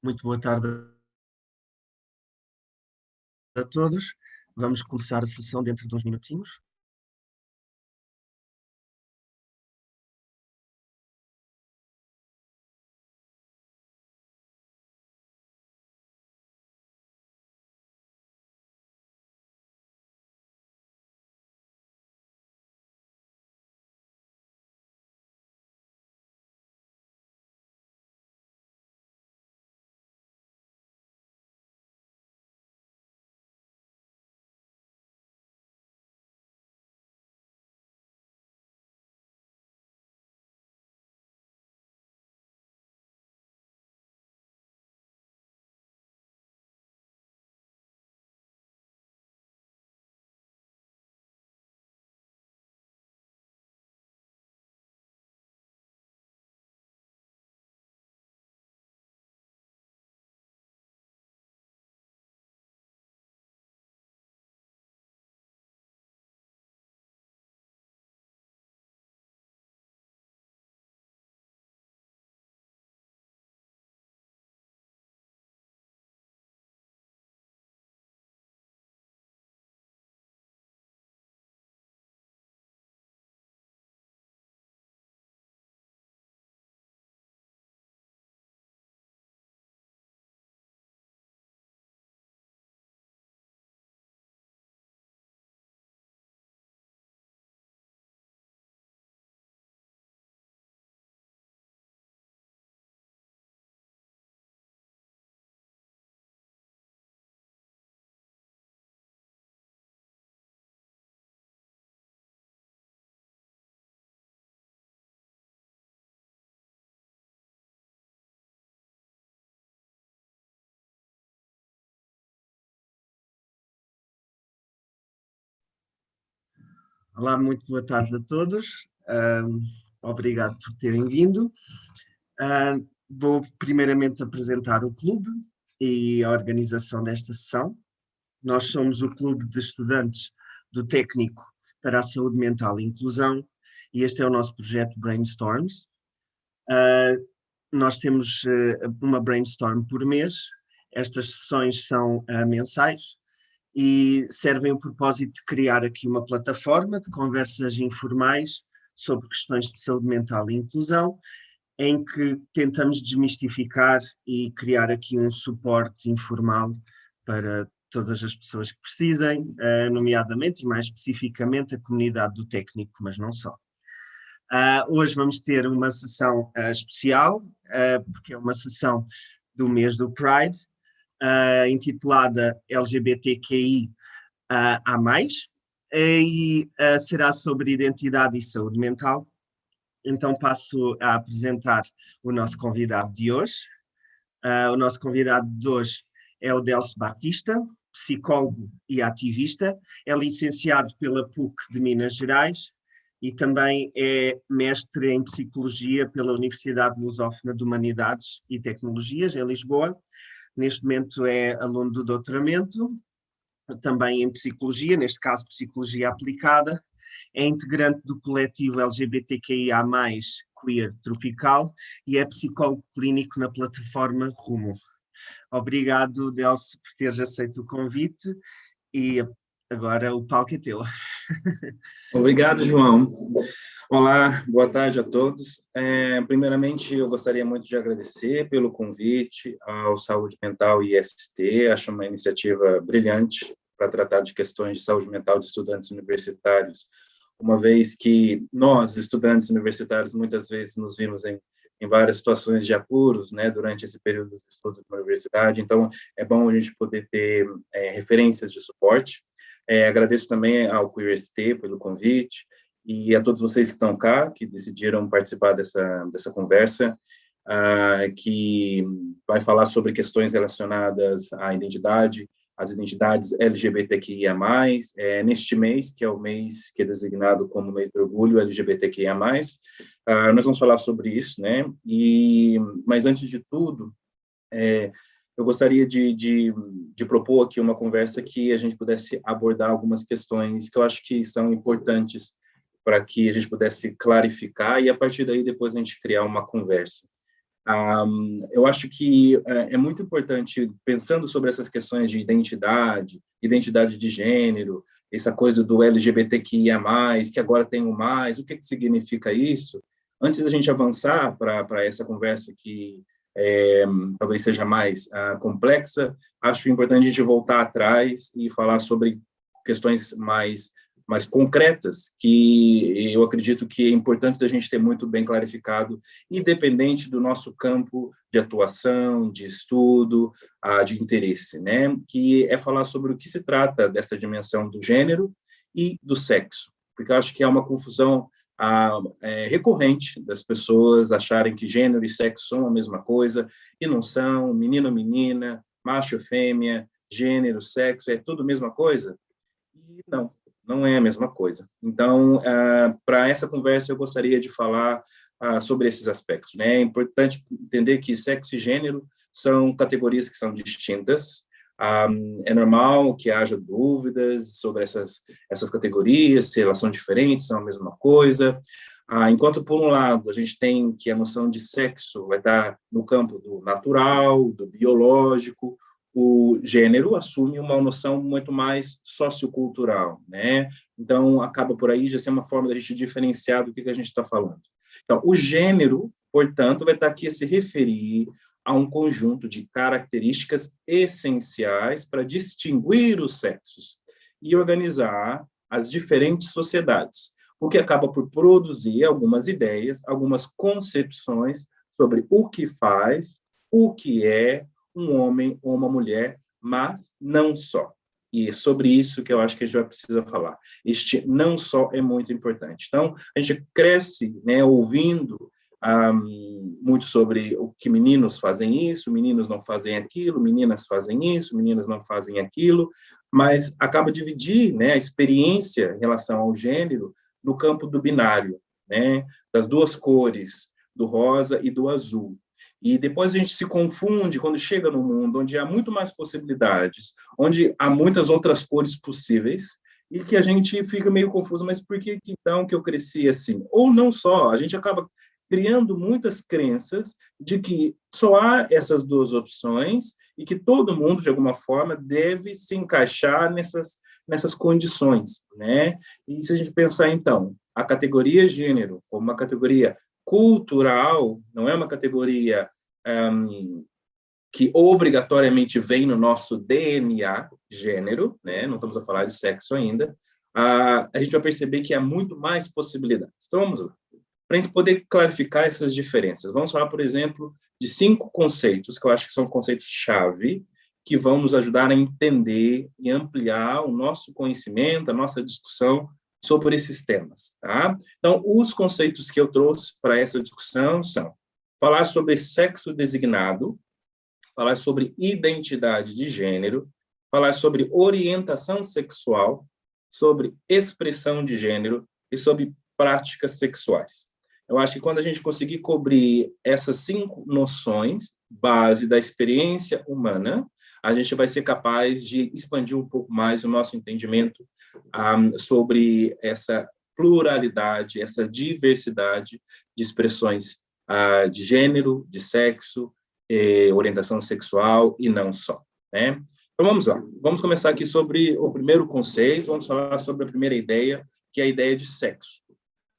Muito boa tarde a todos. Vamos começar a sessão dentro de uns minutinhos. Olá, muito boa tarde a todos. Obrigado por terem vindo. Vou primeiramente apresentar o clube e a organização desta sessão. Nós somos o Clube de Estudantes do Técnico para a Saúde Mental e Inclusão e este é o nosso projeto Brainstorms. Nós temos uma brainstorm por mês. Estas sessões são mensais e servem o propósito de criar aqui uma plataforma de conversas informais sobre questões de saúde mental e inclusão, em que tentamos desmistificar e criar aqui um suporte informal para todas as pessoas que precisem, nomeadamente e mais especificamente a comunidade do técnico, mas não só. Hoje vamos ter uma sessão especial, porque é uma sessão do mês do Pride, intitulada LGBTQI a mais, e será sobre identidade e saúde mental. Então passo a apresentar o nosso convidado de hoje. O nosso convidado de hoje é o Delcio Batista, psicólogo e ativista, é licenciado pela PUC de Minas Gerais e também é mestre em Psicologia pela Universidade Lusófona de Humanidades e Tecnologias, em Lisboa. Neste momento é aluno do doutoramento, também em Psicologia, neste caso Psicologia Aplicada, é integrante do coletivo LGBTQIA+, Queer Tropical, e é psicólogo clínico na plataforma Rumo. Obrigado, Delcio, por teres aceito o convite, e agora o palco é teu. Obrigado, João. Olá, boa tarde a todos. Primeiramente, eu gostaria muito de agradecer pelo convite ao Saúde Mental e IST. Acho uma iniciativa brilhante para tratar de questões de saúde mental de estudantes universitários, uma vez que nós, estudantes universitários, muitas vezes nos vimos em várias situações de apuros, né, durante esse período dos estudos na universidade. Então, é bom a gente poder ter referências de suporte. Agradeço também ao QueerST pelo convite e a todos vocês que estão cá, que decidiram participar dessa conversa, que vai falar sobre questões relacionadas à identidade, às identidades LGBTQIA+, neste mês, que é o mês que é designado como mês do orgulho LGBTQIA+, nós vamos falar sobre isso, né, mas antes de tudo, eu gostaria de propor aqui uma conversa que a gente pudesse abordar algumas questões que eu acho que são importantes para que a gente pudesse clarificar e, a partir daí, depois a gente criar uma conversa. Eu acho que é muito importante, pensando sobre essas questões de identidade, identidade de gênero, essa coisa do LGBTQIA+, que agora tem o mais, o que significa isso? Antes da gente avançar para essa conversa que talvez seja mais complexa, acho importante a gente voltar atrás e falar sobre questões mais concretas, que eu acredito que é importante a gente ter muito bem clarificado, independente do nosso campo de atuação, de estudo, de interesse, né? Que é falar sobre o que se trata dessa dimensão do gênero e do sexo, porque eu acho que há uma confusão recorrente das pessoas acharem que gênero e sexo são a mesma coisa, e não são, menino, menina, macho, fêmea, gênero, sexo, é tudo a mesma coisa? E não é a mesma coisa. Então, para essa conversa, eu gostaria de falar sobre esses aspectos, né? É importante entender que sexo e gênero são categorias que são distintas. É normal que haja dúvidas sobre essas categorias, se elas são diferentes, são a mesma coisa. Enquanto, por um lado, a gente tem que a noção de sexo vai estar no campo do natural, do biológico, o gênero assume uma noção muito mais sociocultural, né? Então, acaba por aí já ser uma forma da gente diferenciar do que a gente está falando. Então, o gênero, portanto, vai estar aqui a se referir a um conjunto de características essenciais para distinguir os sexos e organizar as diferentes sociedades, o que acaba por produzir algumas ideias, algumas concepções sobre o que faz, o que é um homem ou uma mulher, mas não só. E é sobre isso que eu acho que a gente vai precisar falar. Este não só é muito importante. Então, a gente cresce, né, ouvindo muito sobre o que meninos fazem isso, meninos não fazem aquilo, meninas fazem isso, meninas não fazem aquilo, mas acaba dividir, né, a experiência em relação ao gênero no campo do binário, né, das duas cores, do rosa e do azul. E depois a gente se confunde quando chega no mundo onde há muito mais possibilidades, onde há muitas outras cores possíveis, e que a gente fica meio confuso, mas por que então que eu cresci assim? Ou não só, a gente acaba criando muitas crenças de que só há essas duas opções e que todo mundo, de alguma forma, deve se encaixar nessas condições, né? E se a gente pensar, então, a categoria gênero como uma categoria cultural, não é uma categoria que obrigatoriamente vem no nosso DNA, gênero, né? Não estamos a falar de sexo ainda, a gente vai perceber que há muito mais possibilidades. Então, vamos lá. Para a gente poder clarificar essas diferenças, vamos falar, por exemplo, de 5 conceitos, que eu acho que são conceitos-chave, que vão nos ajudar a entender e ampliar o nosso conhecimento, a nossa discussão sobre esses temas, tá? Então, os conceitos que eu trouxe para essa discussão são falar sobre sexo designado, falar sobre identidade de gênero, falar sobre orientação sexual, sobre expressão de gênero e sobre práticas sexuais. Eu acho que quando a gente conseguir cobrir essas 5 noções, base da experiência humana, a gente vai ser capaz de expandir um pouco mais o nosso entendimento sobre essa pluralidade, essa diversidade de expressões de gênero, de sexo, orientação sexual e não só, né? Então, vamos lá. Vamos começar aqui sobre o primeiro conceito, vamos falar sobre a primeira ideia, que é a ideia de sexo.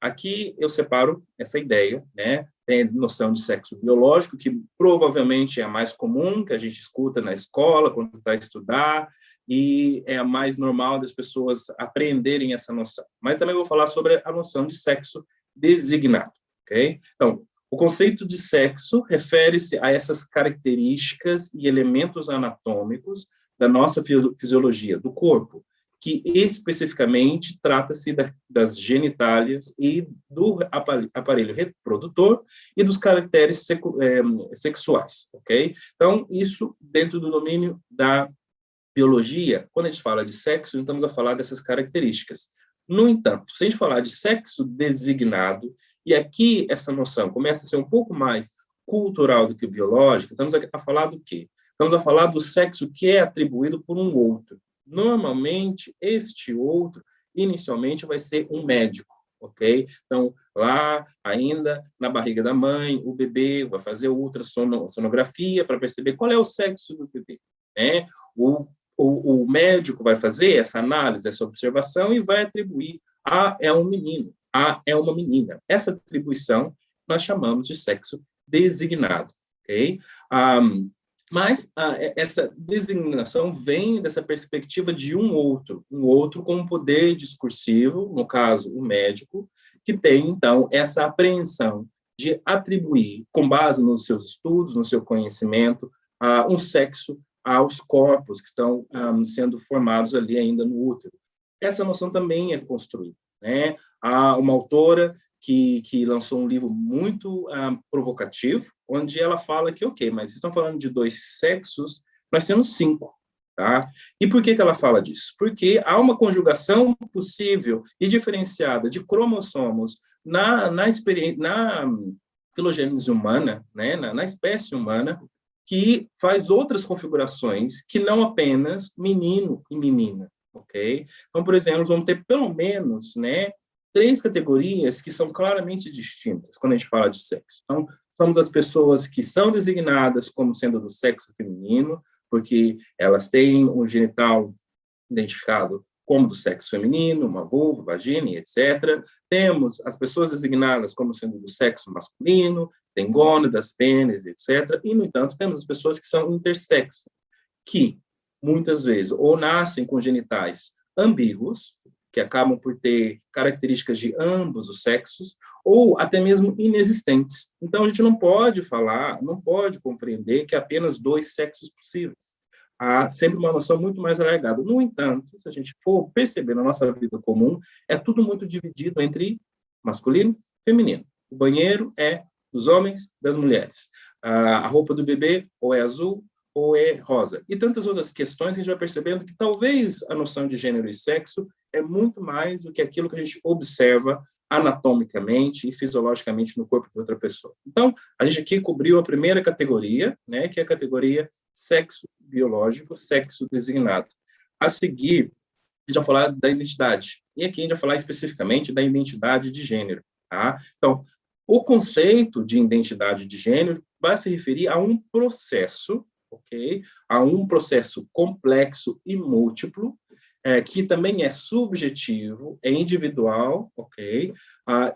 Aqui eu separo essa ideia, né? Tem a noção de sexo biológico, que provavelmente é a mais comum, que a gente escuta na escola, quando está a estudar, e é a mais normal das pessoas aprenderem essa noção. Mas também vou falar sobre a noção de sexo designado, ok? Então, o conceito de sexo refere-se a essas características e elementos anatômicos da nossa fisiologia, do corpo, que especificamente trata-se das genitálias e do aparelho reprodutor e dos caracteres sexuais, ok? Então, isso dentro do domínio da biologia, quando a gente fala de sexo, estamos a falar dessas características. No entanto, se a gente falar de sexo designado, e aqui essa noção começa a ser um pouco mais cultural do que biológica, estamos a falar do quê? Estamos a falar do sexo que é atribuído por um outro. Normalmente, este outro, inicialmente, vai ser um médico, ok? Então, lá ainda na barriga da mãe, o bebê vai fazer ultrassonografia para perceber qual é o sexo do bebê, né? O médico vai fazer essa análise, essa observação e vai atribuir: A é um menino, A é uma menina. Essa atribuição nós chamamos de sexo designado, ok? Mas essa designação vem dessa perspectiva de um outro com um poder discursivo, no caso, o médico, que tem, então, essa apreensão de atribuir, com base nos seus estudos, no seu conhecimento, um sexo aos corpos que estão sendo formados ali ainda no útero. Essa noção também é construída, né? Há uma autora que lançou um livro muito provocativo, onde ela fala que, ok, mas vocês estão falando de 2 sexos, nós temos 5, tá? E por que ela fala disso? Porque há uma conjugação possível e diferenciada de cromossomos na experiência, na filogênese humana, né? na espécie humana, que faz outras configurações que não apenas menino e menina, ok? Então, por exemplo, vamos ter pelo menos, né, 3 categorias que são claramente distintas quando a gente fala de sexo. Então, somos as pessoas que são designadas como sendo do sexo feminino, porque elas têm um genital identificado como do sexo feminino, uma vulva, vagina, etc. Temos as pessoas designadas como sendo do sexo masculino, tem gônadas, pênis, etc. E, no entanto, temos as pessoas que são intersexo, que muitas vezes ou nascem com genitais ambíguos, que acabam por ter características de ambos os sexos, ou até mesmo inexistentes. Então, a gente não pode falar, não pode compreender que há apenas 2 sexos possíveis. Há sempre uma noção muito mais alargada. No entanto, se a gente for perceber na nossa vida comum, é tudo muito dividido entre masculino e feminino. O banheiro é dos homens, das mulheres. A roupa do bebê ou é azul ou é rosa. E tantas outras questões que a gente vai percebendo que talvez a noção de gênero e sexo é muito mais do que aquilo que a gente observa anatomicamente e fisiologicamente no corpo de outra pessoa. Então, a gente aqui cobriu a primeira categoria, né, que é a categoria sexo biológico, sexo designado. A seguir, a gente vai falar da identidade. E aqui a gente vai falar especificamente da identidade de gênero, tá? Então, o conceito de identidade de gênero vai se referir a um processo, ok? A um processo complexo e múltiplo, que também é subjetivo, é individual, ok?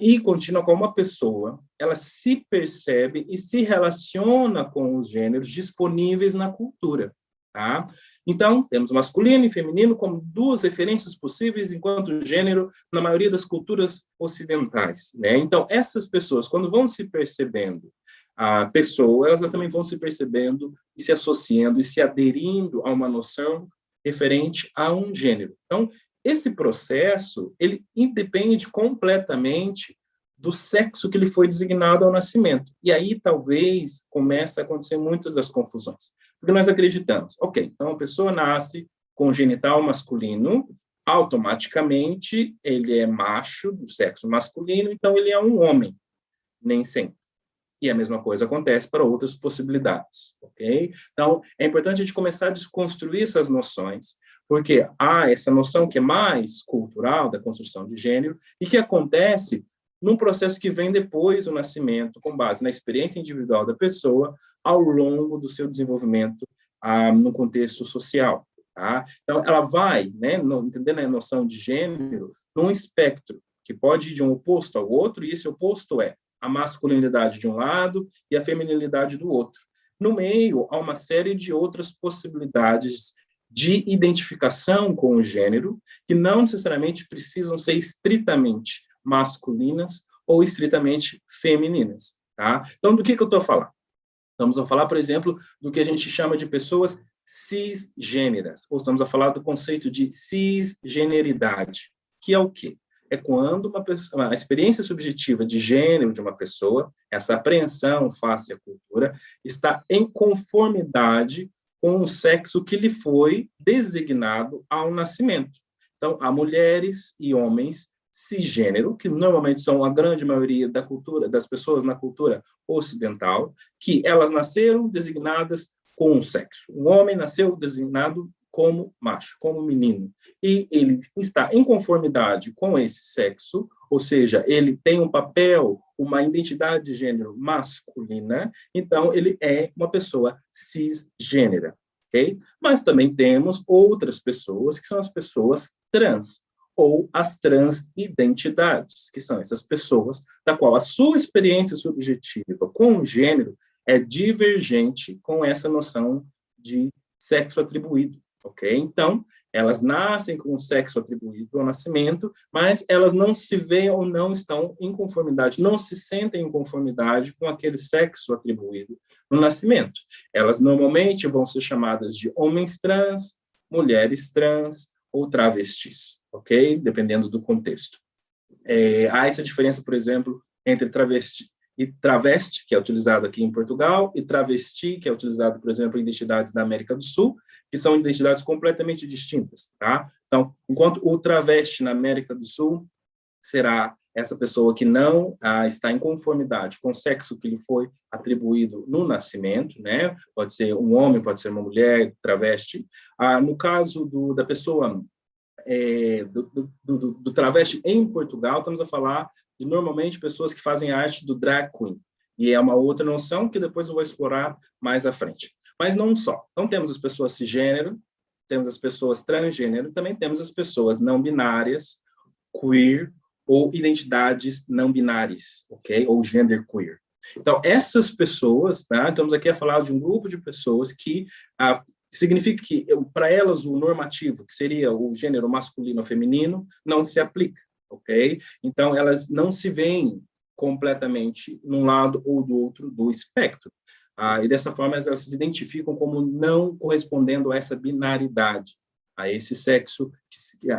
E contínua com uma pessoa, ela se percebe e se relaciona com os gêneros disponíveis na cultura, tá? Então, temos masculino e feminino como 2 referências possíveis enquanto gênero na maioria das culturas ocidentais, né? Então, essas pessoas, quando vão se percebendo a pessoa, elas também vão se percebendo e se associando e se aderindo a uma noção referente a um gênero. Então, esse processo, ele independe completamente do sexo que lhe foi designado ao nascimento. E aí, talvez, comece a acontecer muitas das confusões. Porque nós acreditamos, ok, então a pessoa nasce com genital masculino, automaticamente ele é macho, do sexo masculino, então ele é um homem. Nem sempre. E a mesma coisa acontece para outras possibilidades, ok? Então, é importante a gente começar a desconstruir essas noções, porque há essa noção que é mais cultural, da construção de gênero, e que acontece num processo que vem depois do nascimento, com base na experiência individual da pessoa, ao longo do seu desenvolvimento no contexto social, tá? Então, ela vai, né, entendendo a noção de gênero, num espectro que pode ir de um oposto ao outro, e esse oposto é a masculinidade de um lado e a feminilidade do outro. No meio, há uma série de outras possibilidades de identificação com o gênero, que não necessariamente precisam ser estritamente masculinas ou estritamente femininas, tá? Então, do que eu estou falando? Estamos a falar, por exemplo, do que a gente chama de pessoas cisgêneras, ou estamos a falar do conceito de cisgeneridade, que é o quê? É quando a experiência subjetiva de gênero de uma pessoa, essa apreensão face à cultura, está em conformidade com o sexo que lhe foi designado ao nascimento. Então, há mulheres e homens cisgênero, que normalmente são a grande maioria da cultura, das pessoas na cultura ocidental, que elas nasceram designadas com um sexo. O homem nasceu designado como macho, como menino, e ele está em conformidade com esse sexo, ou seja, ele tem um papel, uma identidade de gênero masculina, então ele é uma pessoa cisgênera, ok? Mas também temos outras pessoas, que são as pessoas trans, ou as transidentidades, que são essas pessoas da qual a sua experiência subjetiva com o gênero é divergente com essa noção de sexo atribuído, ok? Então, elas nascem com o sexo atribuído ao nascimento, mas elas não se veem ou não estão em conformidade, não se sentem em conformidade com aquele sexo atribuído no nascimento. Elas normalmente vão ser chamadas de homens trans, mulheres trans ou travestis, ok? Dependendo do contexto. Há essa diferença, por exemplo, entre travesti e travesti, que é utilizado aqui em Portugal, e travesti, que é utilizado, por exemplo, em identidades da América do Sul, que são identidades completamente distintas, tá? Então, enquanto o travesti na América do Sul será essa pessoa que não está em conformidade com o sexo que lhe foi atribuído no nascimento, né? Pode ser um homem, pode ser uma mulher, travesti. No caso da pessoa do travesti em Portugal, estamos a falar de, normalmente, pessoas que fazem arte do drag queen, e é uma outra noção que depois eu vou explorar mais à frente. Mas não só. Então, temos as pessoas cisgênero, temos as pessoas transgênero, também temos as pessoas não binárias, queer, ou identidades não binárias, ok? Ou genderqueer. Então, essas pessoas, tá? Estamos aqui a falar de um grupo de pessoas que significa que, para elas, o normativo, que seria o gênero masculino ou feminino, não se aplica, ok? Então, elas não se veem completamente num lado ou do outro do espectro. E dessa forma, elas se identificam como não correspondendo a essa binaridade, a esse sexo,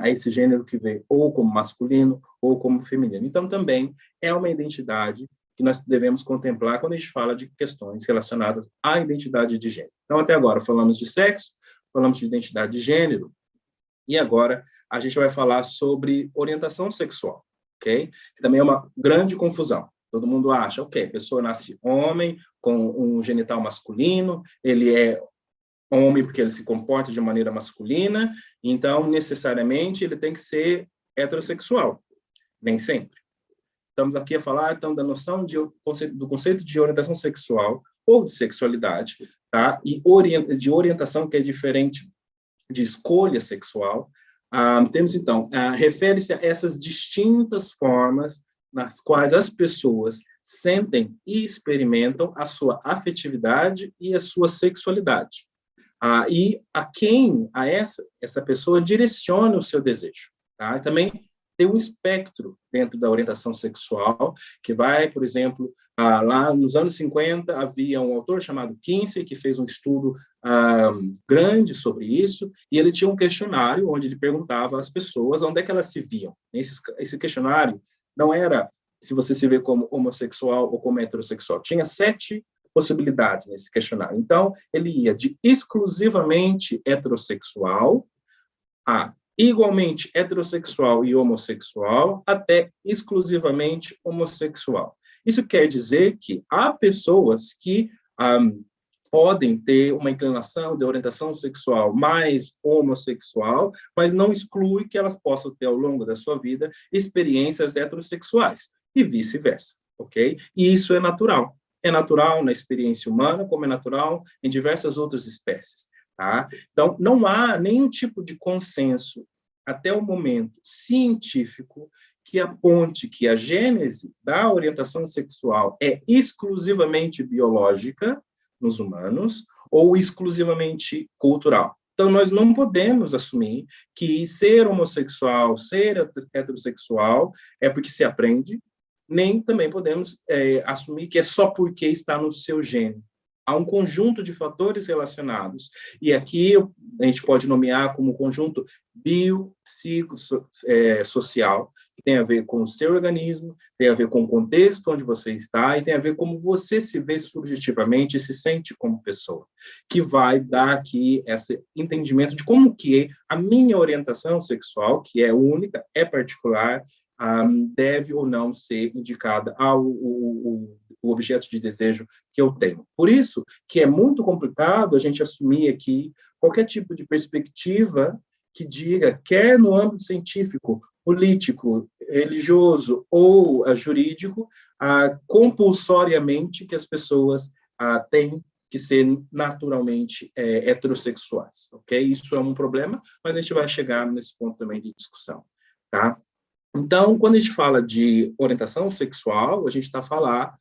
a esse gênero que vê ou como masculino ou como feminino. Então, também é uma identidade que nós devemos contemplar quando a gente fala de questões relacionadas à identidade de gênero. Então, até agora, falamos de sexo, falamos de identidade de gênero, e agora a gente vai falar sobre orientação sexual, ok? Que também é uma grande confusão. Todo mundo acha, ok, a pessoa nasce homem, com um genital masculino, ele é homem porque ele se comporta de maneira masculina, então, necessariamente, ele tem que ser heterossexual. Nem sempre. Estamos aqui a falar, então, da noção do conceito de orientação sexual ou de sexualidade, tá? E de orientação, que é diferente de escolha sexual. Temos, então, refere-se a essas distintas formas nas quais as pessoas sentem e experimentam a sua afetividade e a sua sexualidade. E a essa pessoa direciona o seu desejo. Tá? Também tem um espectro dentro da orientação sexual, que vai, por exemplo, lá nos anos 50, havia um autor chamado Kinsey, que fez um estudo grande sobre isso, e ele tinha um questionário onde ele perguntava às pessoas onde é que elas se viam. Esse questionário não era se você se vê como homossexual ou como heterossexual. Tinha 7 possibilidades nesse questionário. Então, ele ia de exclusivamente heterossexual a igualmente heterossexual e homossexual, até exclusivamente homossexual. Isso quer dizer que há pessoas que podem ter uma inclinação de orientação sexual mais homossexual, mas não exclui que elas possam ter, ao longo da sua vida, experiências heterossexuais, e vice-versa, ok? E isso é natural. É natural na experiência humana, como é natural em diversas outras espécies. Tá? Então, não há nenhum tipo de consenso, até o momento, científico, que aponte que a gênese da orientação sexual é exclusivamente biológica nos humanos ou exclusivamente cultural. Então, nós não podemos assumir que ser homossexual, ser heterossexual, é porque se aprende, nem também podemos assumir que é só porque está no seu gene. Há um conjunto de fatores relacionados, e aqui a gente pode nomear como conjunto biopsicossocial, que tem a ver com o seu organismo, tem a ver com o contexto onde você está, e tem a ver como você se vê subjetivamente e se sente como pessoa, que vai dar aqui esse entendimento de como que a minha orientação sexual, que é única, é particular, deve ou não ser indicada o objeto de desejo que eu tenho. Por isso que é muito complicado a gente assumir aqui qualquer tipo de perspectiva que diga, quer no âmbito científico, político, religioso ou jurídico, compulsoriamente que as pessoas têm que ser naturalmente heterossexuais, ok? Isso é um problema, mas a gente vai chegar nesse ponto também de discussão, tá? Então, quando a gente fala de orientação sexual, a gente está a falar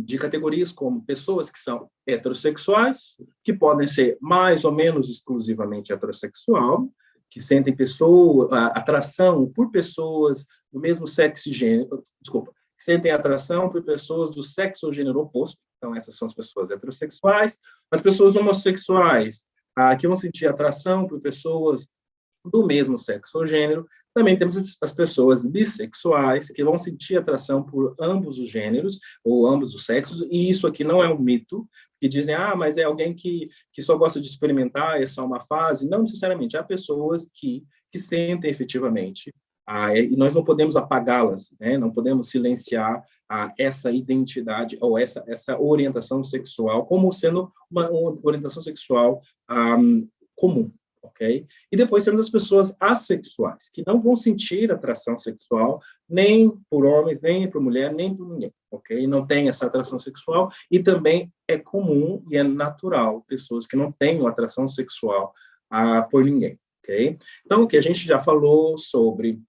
de categorias como pessoas que são heterossexuais, que podem ser mais ou menos exclusivamente heterossexual, que sentem atração por pessoas do mesmo sexo e gênero, desculpa, que sentem atração por pessoas do sexo ou gênero oposto, então essas são as pessoas heterossexuais. As pessoas homossexuais, que vão sentir atração por pessoas do mesmo sexo ou gênero. Também temos as pessoas bissexuais, que vão sentir atração por ambos os gêneros, ou ambos os sexos, e isso aqui não é um mito, que dizem, mas é alguém que só gosta de experimentar, é só uma fase. Não necessariamente, há pessoas que sentem efetivamente, e nós não podemos apagá-las, né? Não podemos silenciar essa identidade, ou essa orientação sexual, como sendo uma orientação sexual comum. Okay? E depois temos as pessoas assexuais, que não vão sentir atração sexual nem por homens, nem por mulher, nem por ninguém. Okay? Não tem essa atração sexual, e também é comum e é natural pessoas que não tenham atração sexual por ninguém. Okay? Então, o que a gente já falou sobre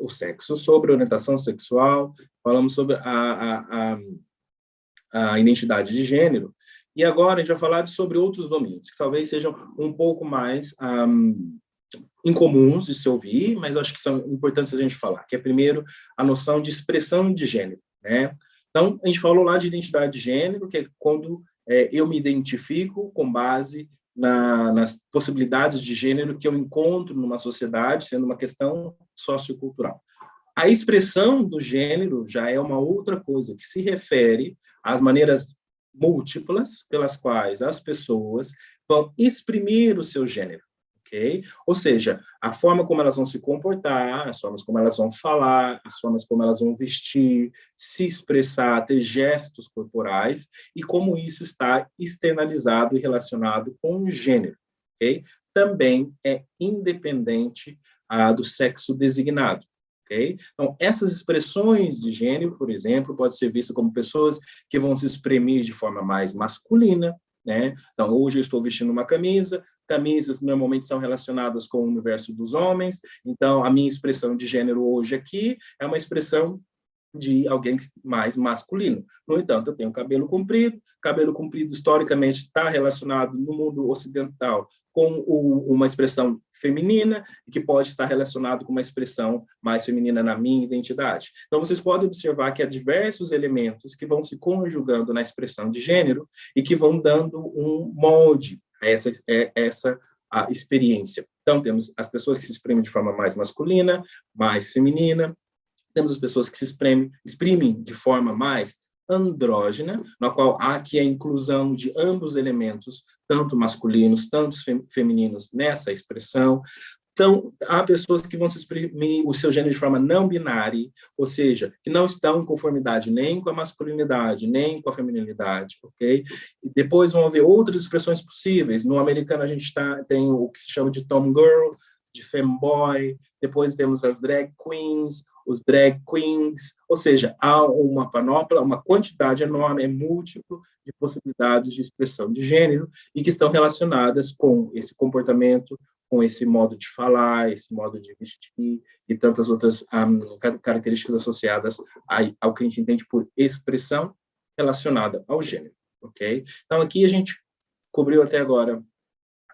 o sexo, sobre a orientação sexual, falamos sobre a identidade de gênero. E agora a gente vai falar sobre outros domínios, que talvez sejam um pouco mais incomuns de se ouvir, mas acho que são importantes a gente falar, que é, primeiro, a noção de expressão de gênero, né? Então, a gente falou lá de identidade de gênero, que é quando eu me identifico com base nas possibilidades de gênero que eu encontro numa sociedade, sendo uma questão sociocultural. A expressão do gênero já é uma outra coisa, que se refere às maneiras múltiplas pelas quais as pessoas vão exprimir o seu gênero, ok? Ou seja, a forma como elas vão se comportar, as formas como elas vão falar, as formas como elas vão vestir, se expressar, ter gestos corporais, e como isso está externalizado e relacionado com o gênero, ok? Também é independente do sexo designado. Okay? Então, essas expressões de gênero, por exemplo, pode ser vista como pessoas que vão se exprimir de forma mais masculina, né? Então, hoje eu estou vestindo uma camisa, camisas normalmente são relacionadas com o universo dos homens, então a minha expressão de gênero hoje aqui é uma expressão de alguém mais masculino. No entanto, eu tenho cabelo comprido historicamente está relacionado no mundo ocidental com uma expressão feminina, que pode estar relacionado com uma expressão mais feminina na minha identidade. Então, vocês podem observar que há diversos elementos que vão se conjugando na expressão de gênero e que vão dando um molde a essa experiência. Então, temos as pessoas que se exprimem de forma mais masculina, mais feminina, temos as pessoas que se exprimem de forma mais andrógena, na qual há aqui a inclusão de ambos elementos, tanto masculinos, tanto femininos, nessa expressão. Então, há pessoas que vão se exprimir o seu gênero de forma não binária, ou seja, que não estão em conformidade nem com a masculinidade, nem com a feminilidade, ok? E depois vão haver outras expressões possíveis. No americano, a gente tem o que se chama de tomgirl, de femboy, depois temos as drag queens, os drag queens, ou seja, há uma panóplia, uma quantidade enorme, múltiplo de possibilidades de expressão de gênero e que estão relacionadas com esse comportamento, com esse modo de falar, esse modo de vestir e tantas outras características associadas ao que a gente entende por expressão relacionada ao gênero, ok? Então, aqui a gente cobriu até agora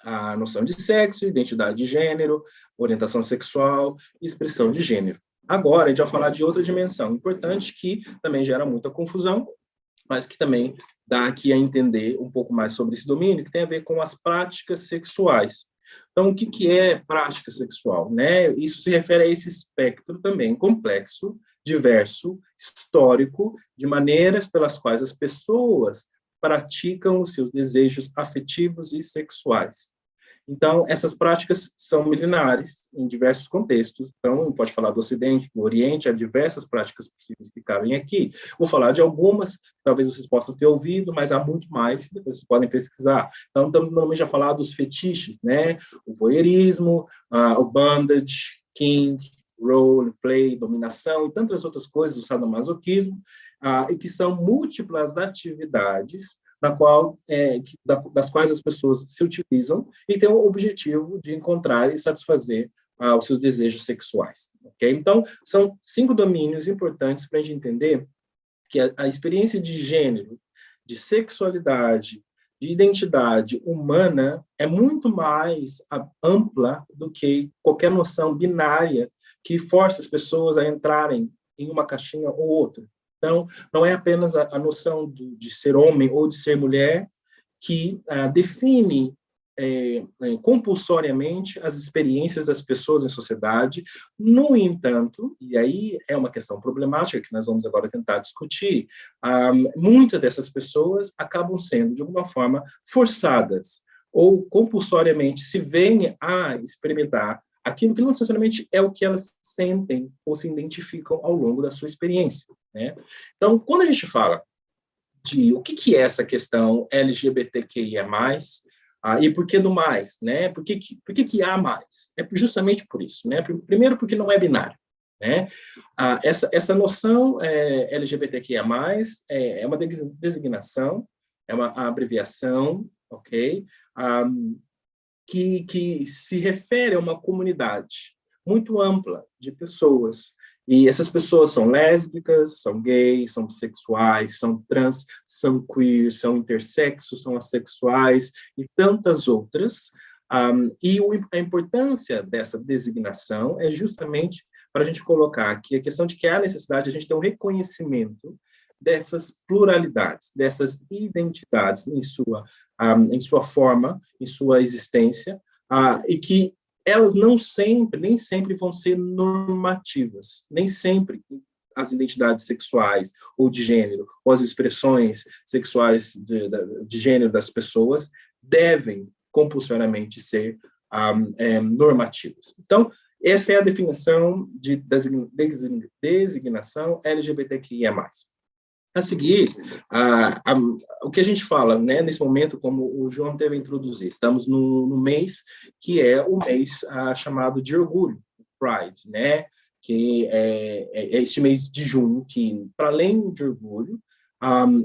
a noção de sexo, identidade de gênero, orientação sexual e expressão de gênero. Agora, a gente vai falar de outra dimensão importante que também gera muita confusão, mas que também dá aqui a entender um pouco mais sobre esse domínio, que tem a ver com as práticas sexuais. Então, o que é prática sexual, né? Isso se refere a esse espectro também complexo, diverso, histórico, de maneiras pelas quais as pessoas praticam os seus desejos afetivos e sexuais. Então, essas práticas são milenares em diversos contextos. Então, pode falar do Ocidente, do Oriente, há diversas práticas possíveis que cabem aqui. Vou falar de algumas, talvez vocês possam ter ouvido, mas há muito mais, depois vocês podem pesquisar. Então, estamos normalmente a falar dos fetiches, né? O voyeurismo, o bondage, kink, role, play, dominação e tantas outras coisas, o sadomasoquismo, e que são múltiplas atividades das quais as pessoas se utilizam e têm o objetivo de encontrar e satisfazer os seus desejos sexuais. Okay? Então, são 5 domínios importantes para a gente entender que a experiência de gênero, de sexualidade, de identidade humana é muito mais ampla do que qualquer noção binária que força as pessoas a entrarem em uma caixinha ou outra. Então, não é apenas a noção de ser homem ou de ser mulher que define compulsoriamente as experiências das pessoas em sociedade. No entanto, e aí é uma questão problemática que nós vamos agora tentar discutir, muitas dessas pessoas acabam sendo, de alguma forma, forçadas ou compulsoriamente se veem a experimentar aquilo que não necessariamente é o que elas sentem ou se identificam ao longo da sua experiência, né? Então, quando a gente fala de o que é essa questão LGBTQIA+, e por que do mais, né? Por que há mais? É justamente por isso, né? Primeiro, porque não é binário, né? Essa noção LGBTQIA+, é uma designação, é uma abreviação, ok? Que se refere a uma comunidade muito ampla de pessoas. E essas pessoas são lésbicas, são gays, são bissexuais, são trans, são queer, são intersexos, são assexuais e tantas outras. E a importância dessa designação é justamente para a gente colocar aqui a questão de que há necessidade de a gente ter um reconhecimento dessas pluralidades, dessas identidades em sua forma, em sua existência, e que elas nem sempre vão ser normativas, nem sempre as identidades sexuais ou de gênero, ou as expressões sexuais de gênero das pessoas devem compulsoriamente ser normativas. Então, essa é a definição de designação LGBTQIA+. A seguir, o que a gente fala, né, nesse momento, como o João teve a introduzir, estamos no mês que é o mês chamado de orgulho, Pride, né, que é este mês de junho, que, para além de orgulho,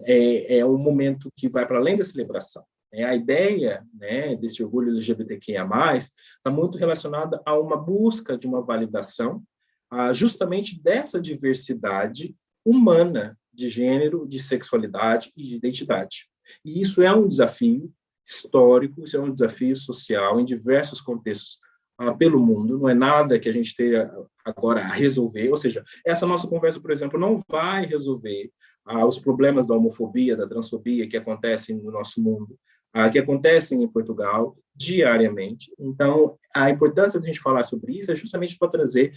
é um momento que vai para além da celebração. A ideia, né, desse orgulho LGBTQIA+, está muito relacionada a uma busca de uma validação, justamente dessa diversidade humana de gênero, de sexualidade e de identidade. E isso é um desafio histórico, isso é um desafio social em diversos contextos pelo mundo, não é nada que a gente tenha agora a resolver, ou seja, essa nossa conversa, por exemplo, não vai resolver os problemas da homofobia, da transfobia que acontecem no nosso mundo, que acontecem em Portugal diariamente. Então, a importância de a gente falar sobre isso é justamente para trazer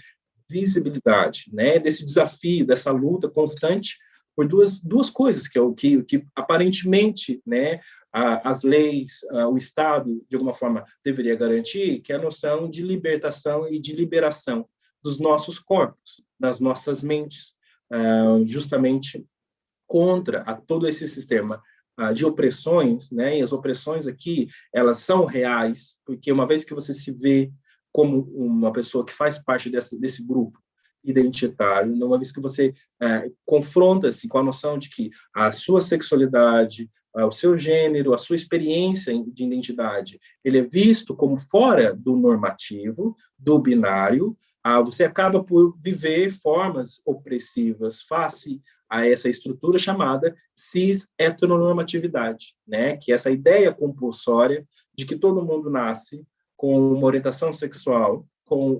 visibilidade, né, desse desafio, dessa luta constante por duas coisas, que é o que aparentemente, né, as leis, o Estado, de alguma forma, deveria garantir, que é a noção de libertação e de liberação dos nossos corpos, das nossas mentes, justamente contra todo esse sistema de opressões, né, e as opressões aqui, elas são reais, porque uma vez que você se vê como uma pessoa que faz parte desse grupo identitário, uma vez que você confronta-se com a noção de que a sua sexualidade, o seu gênero, a sua experiência de identidade, ele é visto como fora do normativo, do binário, você acaba por viver formas opressivas face a essa estrutura chamada cis-heteronormatividade, né? Que é essa ideia compulsória de que todo mundo nasce com uma orientação sexual, com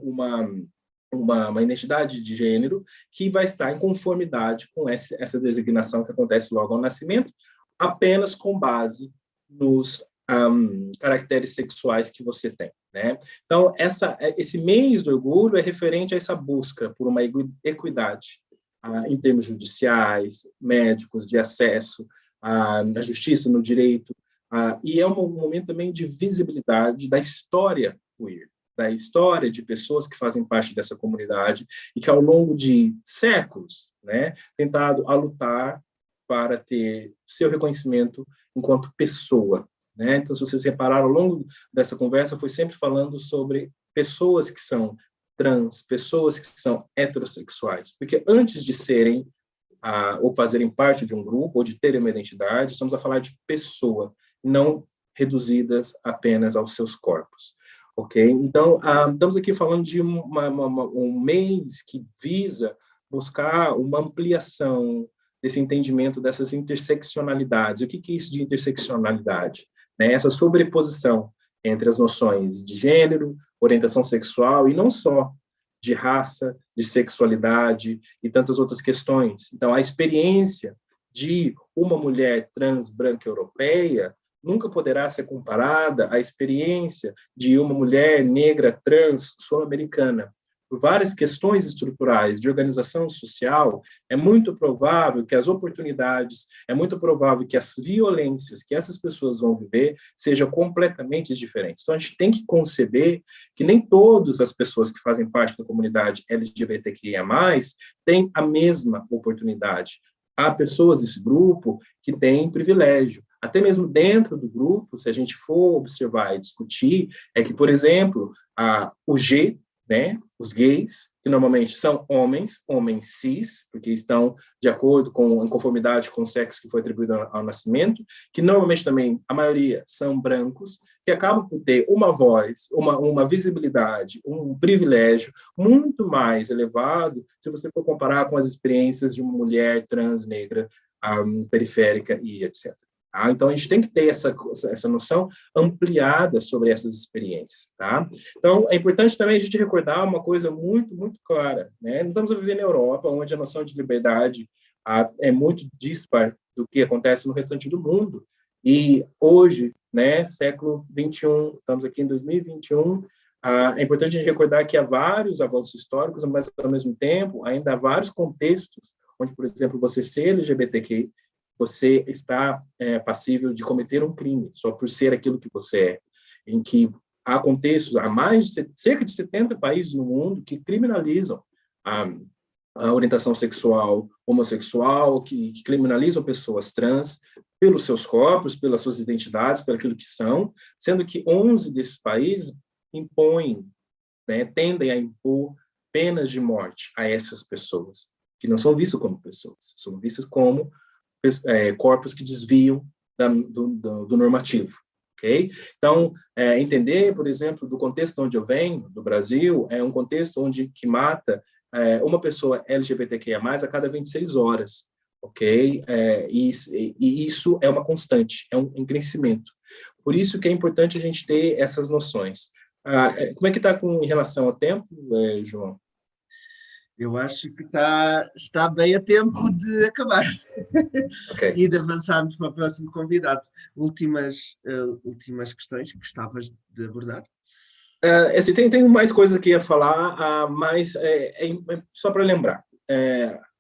uma identidade de gênero que vai estar em conformidade com essa designação que acontece logo ao nascimento, apenas com base nos caracteres sexuais que você tem, né? Então, esse mês do orgulho é referente a essa busca por uma equidade em termos judiciais, médicos, de acesso na justiça, no direito, E é um momento também de visibilidade da história queer, da história de pessoas que fazem parte dessa comunidade e que, ao longo de séculos, né, tentado a lutar para ter seu reconhecimento enquanto pessoa, né? Então, se vocês repararam, ao longo dessa conversa, foi sempre falando sobre pessoas que são trans, pessoas que são heterossexuais, porque antes de serem ou fazerem parte de um grupo, ou de terem uma identidade, estamos a falar de pessoa, não reduzidas apenas aos seus corpos. Ok? Então, estamos aqui falando de um mês que visa buscar uma ampliação desse entendimento dessas interseccionalidades. O que é isso de interseccionalidade? Né? Essa sobreposição entre as noções de gênero, orientação sexual, e não só de raça, de sexualidade e tantas outras questões. Então, a experiência de uma mulher trans branca europeia nunca poderá ser comparada à experiência de uma mulher negra trans sul-americana. Por várias questões estruturais de organização social, é muito provável que as oportunidades, é muito provável que as violências que essas pessoas vão viver sejam completamente diferentes. Então, a gente tem que conceber que nem todas as pessoas que fazem parte da comunidade LGBTQIA+, têm a mesma oportunidade. Há pessoas desse grupo que têm privilégio. Até mesmo dentro do grupo, se a gente for observar e discutir, é que, por exemplo, o G, né, os gays, que normalmente são homens cis, porque estão de acordo com, em conformidade com o sexo que foi atribuído ao nascimento, que normalmente também, a maioria, são brancos, que acabam por ter uma voz, uma visibilidade, um privilégio muito mais elevado se você for comparar com as experiências de uma mulher trans, negra, periférica e etc. Então, a gente tem que ter essa noção ampliada sobre essas experiências. Tá? Então, é importante também a gente recordar uma coisa muito, muito clara. Né? Nós estamos a viver na Europa, onde a noção de liberdade é muito dispar do que acontece no restante do mundo. E hoje, né, século XXI, estamos aqui em 2021, é importante a gente recordar que há vários avanços históricos, mas, ao mesmo tempo, ainda há vários contextos onde, por exemplo, você ser LGBTQ, você está passível de cometer um crime, só por ser aquilo que você é, em que há contextos, há cerca de 70 países no mundo que criminalizam a orientação sexual homossexual, que criminalizam pessoas trans pelos seus corpos, pelas suas identidades, pelo aquilo que são, sendo que 11 desses países impõem, né, tendem a impor penas de morte a essas pessoas, que não são vistas como pessoas, são vistas como corpos que desviam do normativo, ok? Então, entender, por exemplo, do contexto onde eu venho, do Brasil, é um contexto que mata uma pessoa LGBTQIA+, a cada 26 horas, ok? E isso é uma constante, é um crescimento. Por isso que é importante a gente ter essas noções. Como é que está em relação ao tempo, João? Eu acho que está bem a tempo de acabar. Okay. E de avançarmos para o próximo convidado. Últimas questões que gostavas de abordar? Assim, tem mais coisas que ia falar, mas só para lembrar.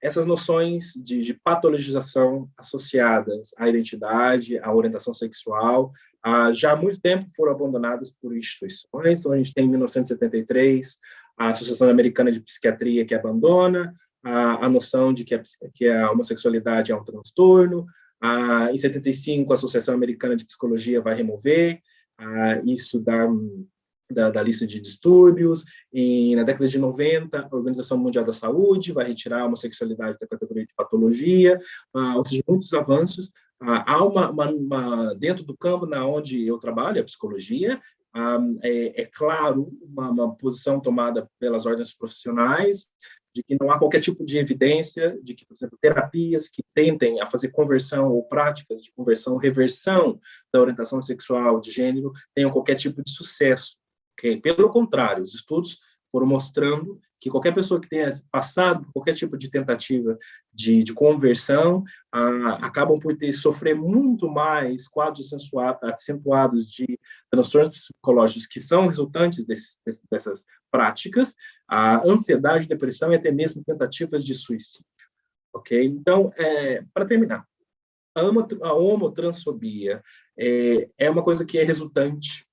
Essas noções de patologização associadas à identidade, à orientação sexual, já há muito tempo foram abandonadas por instituições. Então, a gente tem, em 1973, a Associação Americana de Psiquiatria, que abandona a noção de que a homossexualidade é um transtorno. Em 75, a Associação Americana de Psicologia vai remover isso da lista de distúrbios, e na década de 90, a Organização Mundial da Saúde vai retirar a homossexualidade da categoria de patologia, ou seja, muitos avanços. Há dentro do campo onde eu trabalho, a psicologia, claro, uma posição tomada pelas ordens profissionais, de que não há qualquer tipo de evidência de que, por exemplo, terapias que tentem a fazer conversão ou práticas de conversão, reversão da orientação sexual de gênero tenham qualquer tipo de sucesso. Okay? Pelo contrário, os estudos foram mostrando que qualquer pessoa que tenha passado por qualquer tipo de tentativa de conversão acabam por sofrer muito mais quadros acentuados de transtornos psicológicos que são resultantes dessas práticas, a ansiedade, depressão e até mesmo tentativas de suicídio. Ok? Então, para terminar, a homotransfobia é uma coisa que é resultante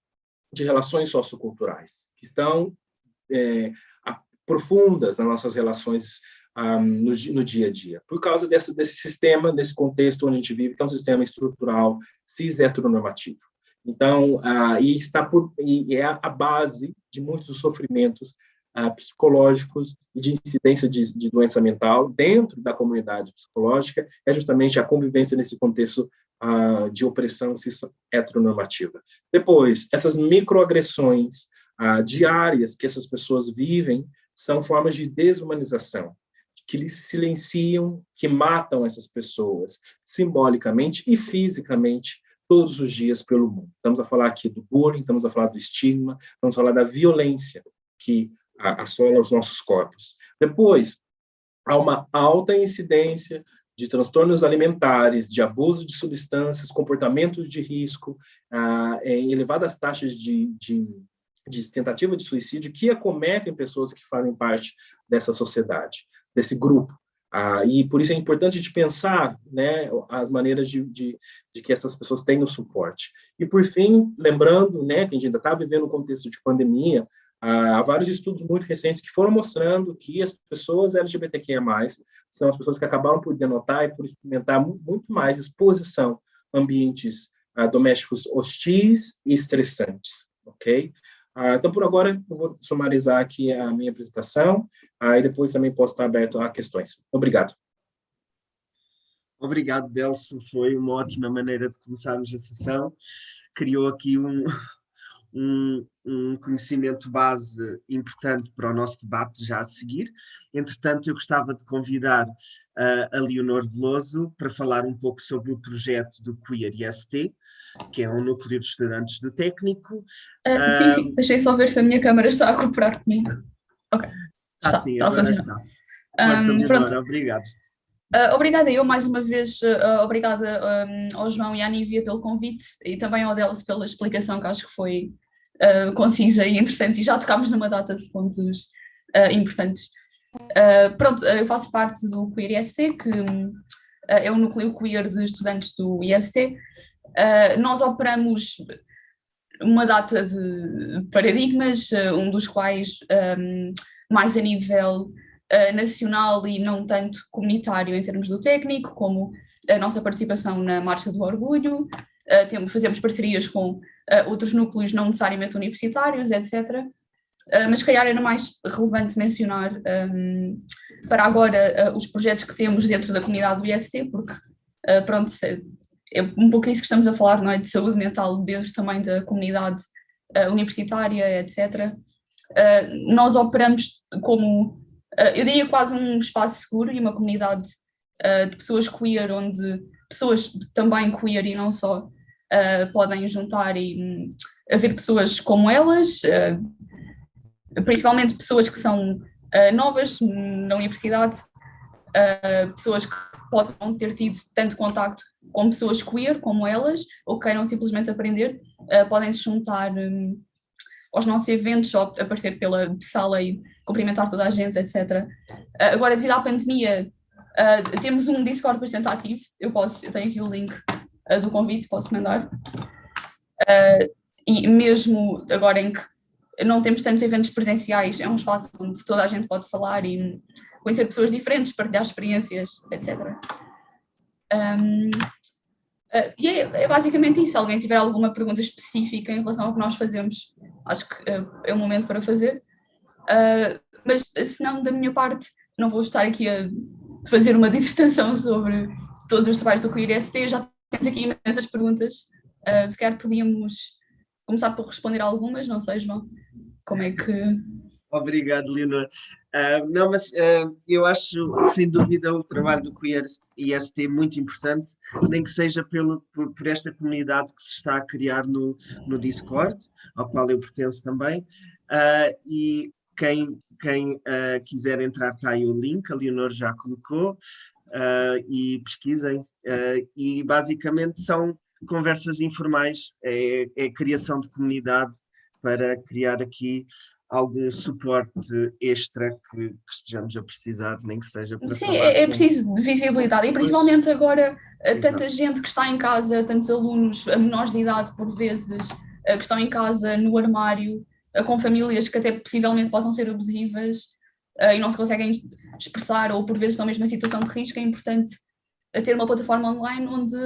de relações socioculturais, que estão profundas nas nossas relações no dia a dia, por causa desse sistema, desse contexto onde a gente vive, que é um sistema estrutural cis-heteronormativo. Então, e é a base de muitos dos sofrimentos psicológicos e de incidência de doença mental dentro da comunidade psicológica, é justamente a convivência nesse contexto de opressão cis-heteronormativa. Depois, essas microagressões diárias que essas pessoas vivem são formas de desumanização, que lhes silenciam, que matam essas pessoas simbolicamente e fisicamente todos os dias pelo mundo. Estamos a falar aqui do bullying, estamos a falar do estigma, estamos a falar da violência que assola os nossos corpos. Depois, há uma alta incidência de transtornos alimentares, de abuso de substâncias, comportamentos de risco, em elevadas taxas de tentativa de suicídio que acometem pessoas que fazem parte dessa sociedade, desse grupo. E por isso é importante de pensar, né, as maneiras de que essas pessoas tenham suporte. E por fim, lembrando, né, que a gente ainda está vivendo um contexto de pandemia, há vários estudos muito recentes que foram mostrando que as pessoas LGBTQIA+, são as pessoas que acabaram por denotar e por experimentar muito mais exposição a ambientes domésticos hostis e estressantes, ok? Então, por agora, eu vou sumarizar aqui a minha apresentação, e depois também posso estar aberto a questões. Obrigado. Obrigado, Delso. Foi uma ótima maneira de começarmos a sessão. Criou aqui um conhecimento base importante para o nosso debate já a seguir. Entretanto, eu gostava de convidar a Leonor Veloso para falar um pouco sobre o projeto do Queer IST, que é um núcleo de estudantes do técnico. Sim, deixei só ver se a minha câmara está a cooperar comigo. Ok. Sim, agora está. Força, Leonor, obrigado. Obrigada eu mais uma vez, obrigada ao João e à Nívia pelo convite e também ao Delos pela explicação, que acho que foi concisa e interessante, e já tocámos numa data de pontos importantes. Eu faço parte do Queer IST, que é um núcleo queer de estudantes do IST. Nós operamos uma data de paradigmas, um dos quais mais a nível nacional e não tanto comunitário em termos do técnico, como a nossa participação na Marcha do Orgulho, fazemos parcerias com outros núcleos não necessariamente universitários, etc. Mas se calhar era mais relevante mencionar para agora os projetos que temos dentro da comunidade do IST, porque pronto, é um pouco disso que estamos a falar, não é? De saúde mental dentro também da comunidade universitária, etc. Nós operamos como, eu diria quase um espaço seguro e uma comunidade de pessoas queer, onde pessoas também queer e não só podem juntar e haver pessoas como elas, principalmente pessoas que são novas na universidade, pessoas que podem ter tido tanto contacto com pessoas queer como elas, ou queiram simplesmente aprender, podem se juntar aos nossos eventos, ou aparecer pela sala e cumprimentar toda a gente, etc. Agora, devido à pandemia, temos um Discord bastante ativo, eu tenho aqui o link do convite, posso mandar. E mesmo agora em que não temos tantos eventos presenciais, é um espaço onde toda a gente pode falar e conhecer pessoas diferentes, partilhar experiências, etc. E é basicamente isso. Se alguém tiver alguma pergunta específica em relação ao que nós fazemos, acho que é o momento para fazer. Mas se não, da minha parte, não vou estar aqui a fazer uma dissertação sobre todos os trabalhos do Queer IST. Já temos aqui imensas perguntas. Se calhar podíamos começar por responder a algumas, não sei, João, como é que... Obrigado, Leonor. Não, mas eu acho, sem dúvida, o trabalho do Queer IST muito importante, nem que seja por esta comunidade que se está a criar no Discord, ao qual eu pertenço também, e quem quiser entrar, está aí o link, a Leonor já colocou, e pesquisem, e basicamente são conversas informais, é criação de comunidade para criar aqui algum suporte extra que estejamos a precisar, nem que seja para Sim, falar é preciso de visibilidade, e principalmente agora tanta Exato. gente que está em casa, tantos alunos menores de idade, por vezes, que estão em casa, no armário, com famílias que até possivelmente possam ser abusivas, e não se conseguem expressar, ou por vezes estão mesmo em situação de risco. É importante ter uma plataforma online onde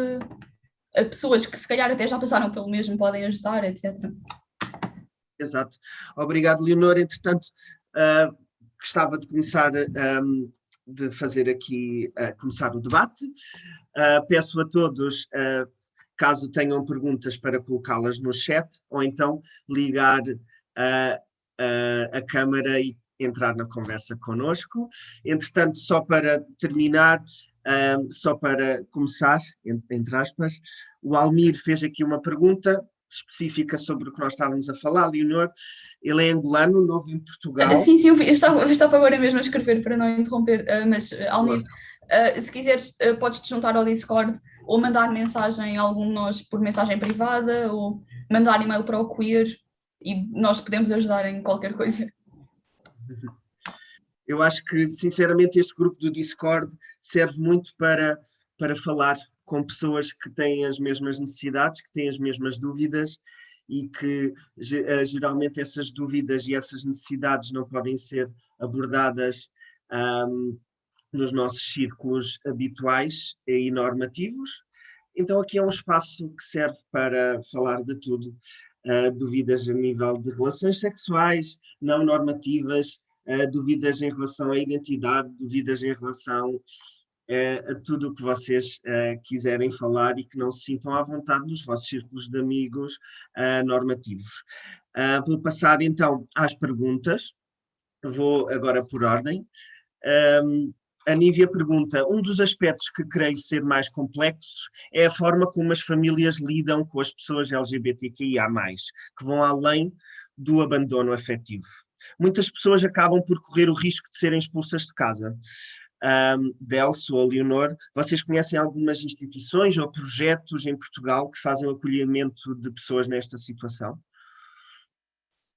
pessoas que se calhar até já passaram pelo mesmo podem ajudar, etc. Exato. Obrigado, Leonor. Entretanto, ah, gostava de começar, de fazer aqui, começar o debate. Peço a todos, caso tenham perguntas, para colocá-las no chat, ou então ligar a câmara e entrar na conversa connosco. Entretanto, só para terminar, só para começar, entre aspas, o Almir fez aqui uma pergunta específica sobre o que nós estávamos a falar, Leonor. Ele é angolano, novo em Portugal. Sim, sim, eu estava agora mesmo a escrever para não interromper, mas Almir, se quiseres, podes-te juntar ao Discord ou mandar mensagem a algum de nós por mensagem privada ou mandar e-mail para o Queer e nós podemos ajudar em qualquer coisa. Eu acho que, sinceramente, este grupo do Discord serve muito para falar com pessoas que têm as mesmas necessidades, que têm as mesmas dúvidas e que geralmente essas dúvidas e essas necessidades não podem ser abordadas nos nossos círculos habituais e normativos. Então aqui é um espaço que serve para falar de tudo, dúvidas a nível de relações sexuais, não normativas, dúvidas em relação à identidade, dúvidas em relação a tudo o que vocês quiserem falar e que não se sintam à vontade nos vossos círculos de amigos normativos. Vou passar então às perguntas, vou agora por ordem. A Nívia pergunta: um dos aspectos que creio ser mais complexos é a forma como as famílias lidam com as pessoas LGBTQIA+, que vão além do abandono afetivo. Muitas pessoas acabam por correr o risco de serem expulsas de casa. Delso ou Leonor, vocês conhecem algumas instituições ou projetos em Portugal que fazem o acolhimento de pessoas nesta situação?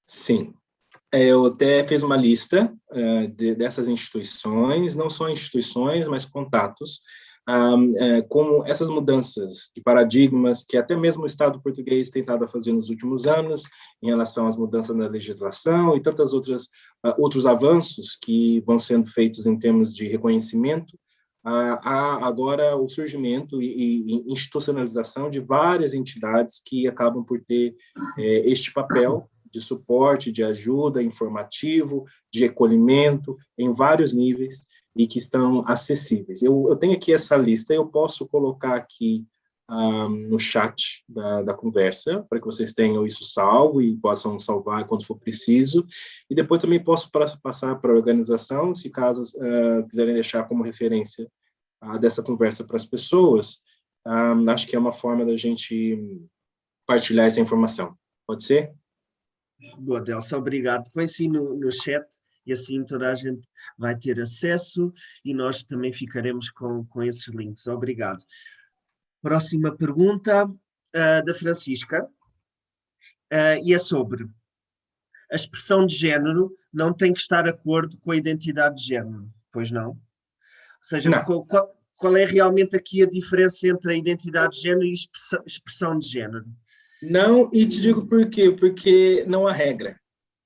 Sim. Eu até fiz uma lista dessas instituições, não só instituições, mas contatos, como essas mudanças de paradigmas que até mesmo o Estado português tem tentado fazer nos últimos anos, em relação às mudanças na legislação e tantas outros avanços que vão sendo feitos em termos de reconhecimento. Há agora o surgimento e institucionalização de várias entidades que acabam por ter este papel de suporte, de ajuda, informativo, de recolhimento, em vários níveis, e que estão acessíveis. Eu tenho aqui essa lista, eu posso colocar aqui no chat da conversa, para que vocês tenham isso salvo e possam salvar quando for preciso, e depois também posso passar para a organização, se caso quiserem deixar como referência dessa conversa para as pessoas. Acho que é uma forma da gente partilhar essa informação. Pode ser? Boa, Delsa, obrigado. Põe sim no chat e assim toda a gente vai ter acesso e nós também ficaremos com esses links. Obrigado. Próxima pergunta da Francisca e é sobre: a expressão de género não tem que estar de acordo com a identidade de género, pois não? Ou seja, qual é realmente aqui a diferença entre a identidade de género e expressão de género? Não, e te digo por quê, porque não há regra.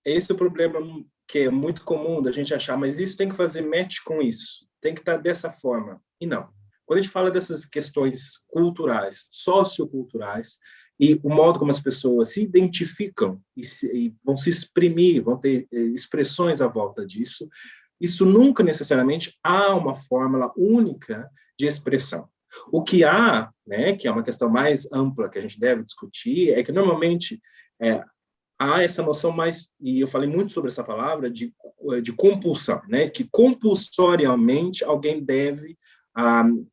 Esse é o problema que é muito comum da gente achar, mas isso tem que fazer match com isso, tem que estar dessa forma. E não. Quando a gente fala dessas questões culturais, socioculturais, e o modo como as pessoas se identificam e vão se exprimir, vão ter expressões à volta disso, isso nunca necessariamente há uma fórmula única de expressão. O que há, né, que é uma questão mais ampla que a gente deve discutir, é que normalmente há essa noção mais, e eu falei muito sobre essa palavra, de compulsão, né, que compulsoriamente alguém deve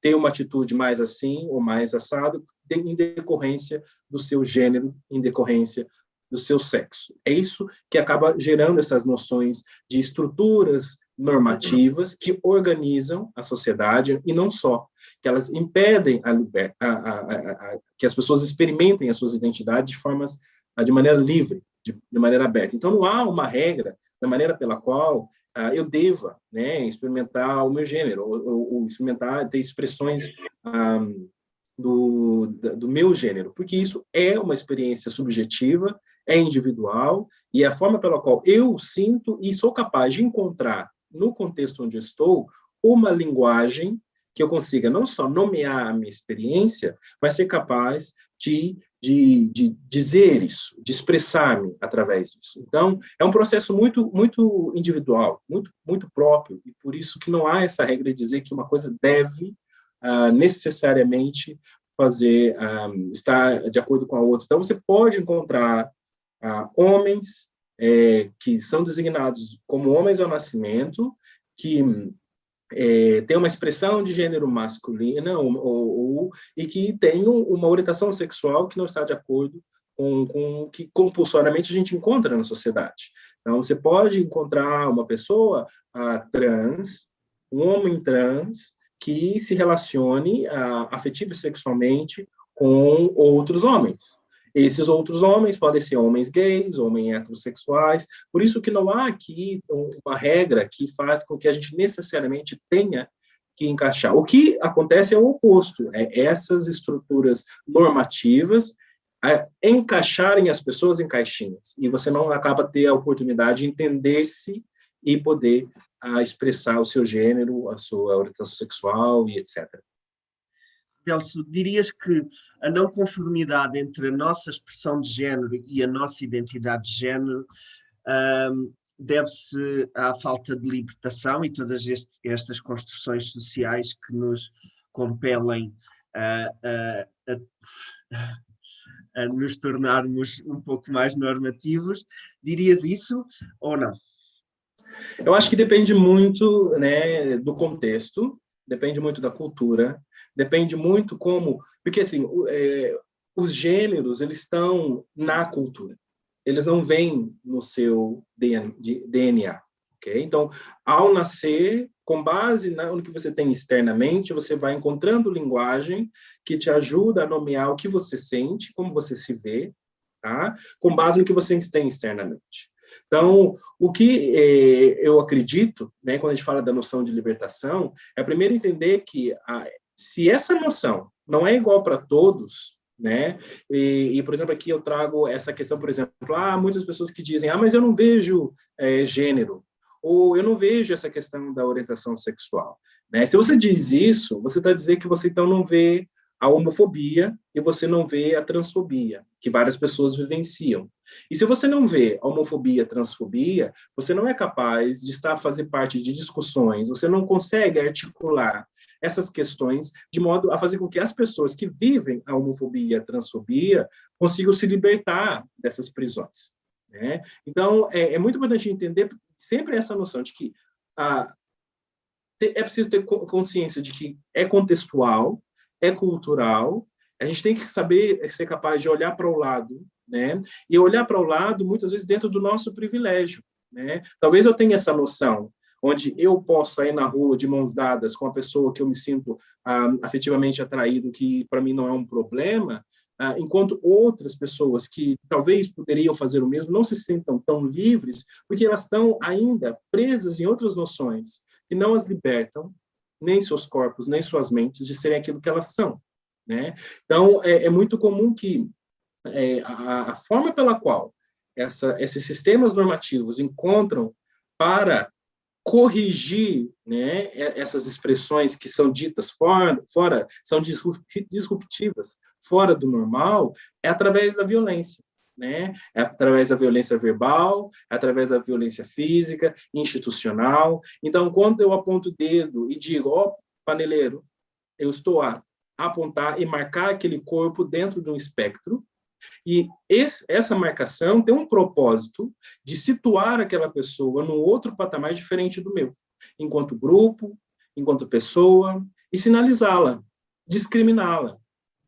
ter uma atitude mais assim ou mais assado, em decorrência do seu gênero, em decorrência do seu sexo. É isso que acaba gerando essas noções de estruturas normativas que organizam a sociedade, e não só, que elas impedem que as pessoas experimentem as suas identidades de maneira livre, de maneira aberta. Então, não há uma regra da maneira pela qual eu deva, né, experimentar o meu gênero, ou experimentar, ter expressões do meu gênero, porque isso é uma experiência subjetiva, é individual, e é a forma pela qual eu sinto e sou capaz de encontrar, no contexto onde eu estou, uma linguagem que eu consiga não só nomear a minha experiência, mas ser capaz de dizer isso, de expressar-me através disso. Então, é um processo muito, muito individual, muito, muito próprio, e por isso que não há essa regra de dizer que uma coisa deve necessariamente estar de acordo com a outra. Então, você pode encontrar homens que são designados como homens ao nascimento, que tem uma expressão de gênero masculina e que tem uma orientação sexual que não está de acordo com o que compulsoriamente a gente encontra na sociedade. Então, você pode encontrar uma pessoa trans, um homem trans, que se relacione afetivo e sexualmente com outros homens. Esses outros homens podem ser homens gays, homens heterossexuais, por isso que não há aqui uma regra que faz com que a gente necessariamente tenha que encaixar. O que acontece é o oposto, essas estruturas normativas encaixarem as pessoas em caixinhas, e você não acaba ter a oportunidade de entender-se e poder expressar o seu gênero, a sua orientação sexual e etc. Delcio, dirias que a não conformidade entre a nossa expressão de género e a nossa identidade de género deve-se à falta de libertação e todas estas construções sociais que nos compelem a nos tornarmos um pouco mais normativos? Dirias isso ou não? Eu acho que depende muito, né, do contexto, depende muito da cultura, depende muito porque assim, os gêneros, eles estão na cultura, eles não vêm no seu DNA, ok? Então, ao nascer, com base no que você tem externamente, você vai encontrando linguagem que te ajuda a nomear o que você sente, como você se vê, tá? Com base no que você tem externamente. Então, o que eu acredito, né, quando a gente fala da noção de libertação, é primeiro entender que se essa noção não é igual para todos, né, por exemplo, aqui eu trago essa questão, por exemplo, muitas pessoas que dizem, mas eu não vejo gênero, ou eu não vejo essa questão da orientação sexual. Né? Se você diz isso, você está dizendo que você então não vê a homofobia e você não vê a transfobia, que várias pessoas vivenciam. E se você não vê a homofobia e a transfobia, você não é capaz de fazer parte de discussões, você não consegue articular essas questões de modo a fazer com que as pessoas que vivem a homofobia e a transfobia consigam se libertar dessas prisões. Né? Então, é muito importante entender sempre essa noção de que é preciso ter consciência de que é contextual, é cultural, a gente tem que saber ser capaz de olhar para o lado, né? E olhar para o lado, muitas vezes, dentro do nosso privilégio, né? Talvez eu tenha essa noção, onde eu possa ir na rua de mãos dadas com a pessoa que eu me sinto afetivamente atraído, que para mim não é um problema, enquanto outras pessoas que talvez poderiam fazer o mesmo não se sintam tão livres, porque elas estão ainda presas em outras noções que não as libertam, nem seus corpos, nem suas mentes, de serem aquilo que elas são. Né? Então, é muito comum que a forma pela qual esses sistemas normativos encontram para corrigir, né, essas expressões que são ditas fora são disruptivas, fora do normal, é através da violência. Né? É através da violência verbal, é através da violência física, institucional. Então, quando eu aponto o dedo e digo, paneleiro, eu estou a apontar e marcar aquele corpo dentro de um espectro, e essa marcação tem um propósito de situar aquela pessoa num outro patamar diferente do meu, enquanto grupo, enquanto pessoa, e sinalizá-la, discriminá-la.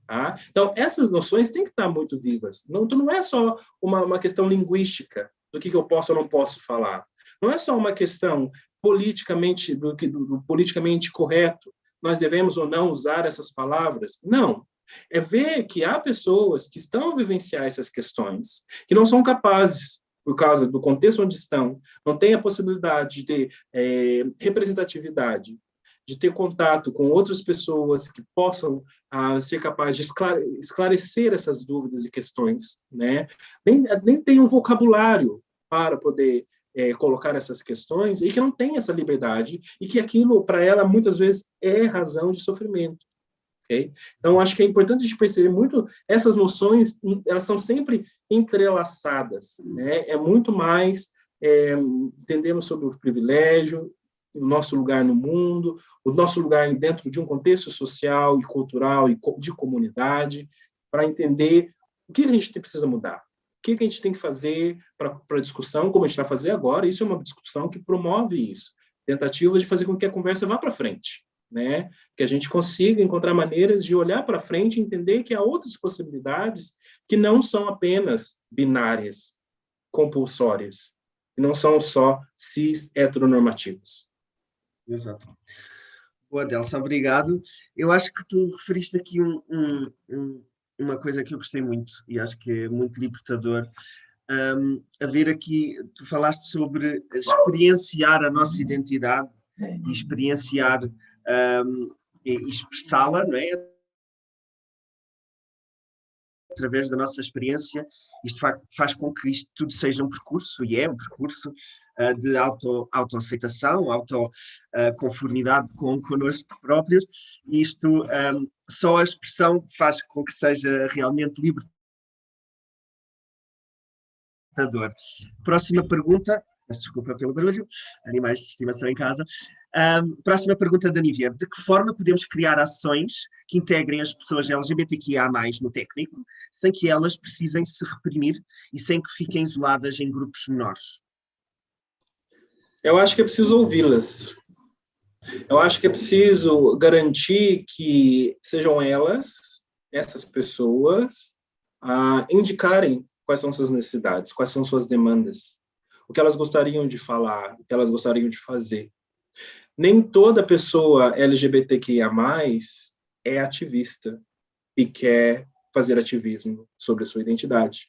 Tá? Então, essas noções têm que estar muito vivas. Não é só uma questão linguística do que eu posso ou não posso falar. Não é só uma questão politicamente, do politicamente correto. Nós devemos ou não usar essas palavras? Não. É ver que há pessoas que estão a vivenciar essas questões, que não são capazes, por causa do contexto onde estão, não têm a possibilidade de ter representatividade, de ter contato com outras pessoas que possam ser capazes de esclarecer essas dúvidas e questões, né? Nem tem um vocabulário para poder colocar essas questões, e que não tem essa liberdade, e que aquilo, para ela, muitas vezes, é razão de sofrimento. Okay? Então, acho que é importante a gente perceber muito essas noções, elas são sempre entrelaçadas, né? É muito mais entendemos sobre o privilégio, o nosso lugar no mundo, o nosso lugar dentro de um contexto social e cultural e de comunidade, para entender o que a gente precisa mudar, o que a gente tem que fazer para a discussão, como a gente vai fazer agora. Isso é uma discussão que promove isso, tentativa de fazer com que a conversa vá para frente, né? Que a gente consiga encontrar maneiras de olhar para frente e entender que há outras possibilidades que não são apenas binárias, compulsórias, e não são só cis heteronormativas. Exato. Boa, Delsa, obrigado. Eu acho que tu referiste aqui uma coisa que eu gostei muito e acho que é muito libertador. A ver aqui, tu falaste sobre experienciar a nossa identidade e experienciar e expressá-la, não é? Através da nossa experiência, isto faz com que isto tudo seja um percurso, e é um percurso de autoaceitação, autoconformidade connosco próprios, e isto, só a expressão faz com que seja realmente libertador. Próxima pergunta. Peço desculpa pelo barulho, animais de estimação em casa. Próxima pergunta da Nívia. De que forma podemos criar ações que integrem as pessoas LGBTQIA+, no técnico, sem que elas precisem se reprimir e sem que fiquem isoladas em grupos menores? Eu acho que é preciso ouvi-las. Eu acho que é preciso garantir que sejam elas, essas pessoas, indicarem quais são suas necessidades, quais são suas demandas, o que elas gostariam de falar, o que elas gostariam de fazer. Nem toda pessoa LGBTQIA+, é ativista e quer fazer ativismo sobre a sua identidade.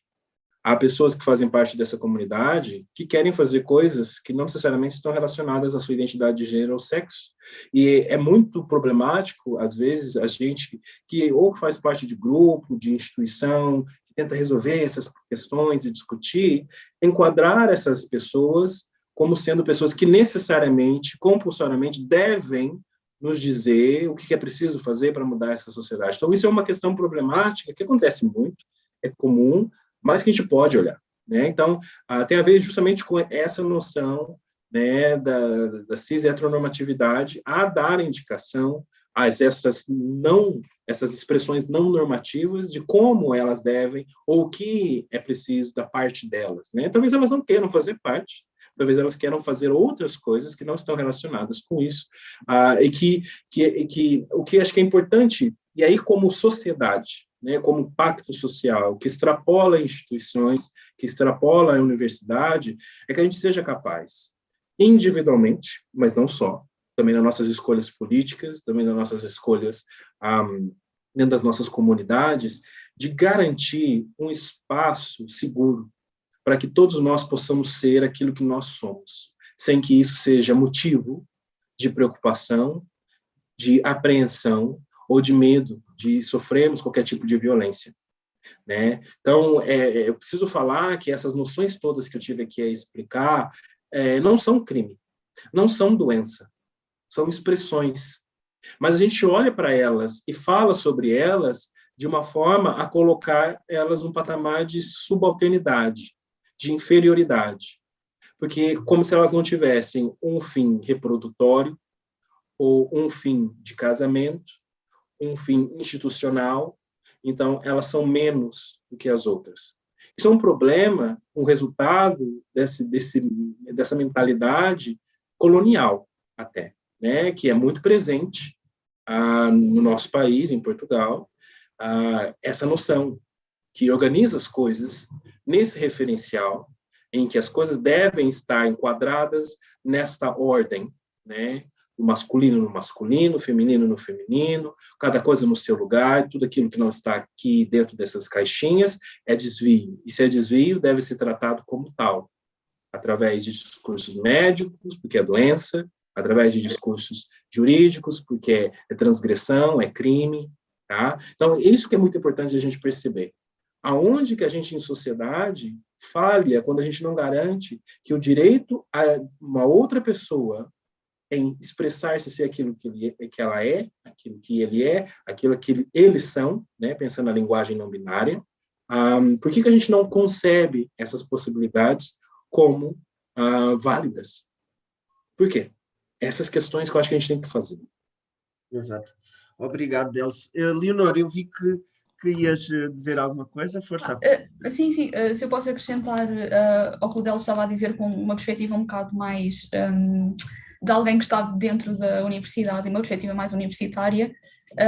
Há pessoas que fazem parte dessa comunidade que querem fazer coisas que não necessariamente estão relacionadas à sua identidade de gênero ou sexo. E é muito problemático, às vezes, a gente que ou faz parte de grupo, de instituição, que tenta resolver essas questões e discutir, enquadrar essas pessoas como sendo pessoas que necessariamente, compulsoriamente, devem nos dizer o que é preciso fazer para mudar essa sociedade. Então, isso é uma questão problemática que acontece muito, é comum, mas que a gente pode olhar, né? Então, tem a ver justamente com essa noção, né, da cis-heteronormatividade, a dar indicação a essas expressões não normativas de como elas devem, ou o que é preciso da parte delas, né? Talvez elas não queiram fazer parte, talvez elas queiram fazer outras coisas que não estão relacionadas com isso, e que o que acho que é importante, e aí como sociedade, né, como pacto social, que extrapola instituições, que extrapola a universidade, é que a gente seja capaz, individualmente, mas não só, também nas nossas escolhas políticas, também nas nossas escolhas dentro das nossas comunidades, de garantir um espaço seguro para que todos nós possamos ser aquilo que nós somos, sem que isso seja motivo de preocupação, de apreensão ou de medo de sofrermos qualquer tipo de violência, né? Então, eu preciso falar que essas noções todas que eu tive aqui a explicar não são crime, não são doença, são expressões. Mas a gente olha para elas e fala sobre elas de uma forma a colocar elas num patamar de subalternidade, de inferioridade, porque como se elas não tivessem um fim reprodutório ou um fim de casamento, um fim institucional, então elas são menos do que as outras. Isso é um problema, um resultado dessa mentalidade colonial até, né, que é muito presente no nosso país, em Portugal, essa noção que organiza as coisas nesse referencial, em que as coisas devem estar enquadradas nesta ordem, né, masculino no masculino, feminino no feminino, cada coisa no seu lugar, tudo aquilo que não está aqui dentro dessas caixinhas é desvio. E se é desvio, deve ser tratado como tal, através de discursos médicos, porque é doença, através de discursos jurídicos, porque é transgressão, é crime, tá? Então, isso que é muito importante a gente perceber. Aonde que a gente, em sociedade, falha quando a gente não garante que o direito a uma outra pessoa em expressar-se ser aquilo que ela é, aquilo que ele é, aquilo que eles são, né, pensando na linguagem não binária. Por que a gente não concebe essas possibilidades como válidas? Por quê? Essas questões que eu acho que a gente tem que fazer. Exato. Obrigado, Delcio. Leonor, eu vi que ias dizer alguma coisa, força. Sim, se eu posso acrescentar ao que o Delcio estava a dizer com uma perspectiva um bocado mais de alguém que está dentro da universidade e uma perspectiva mais universitária,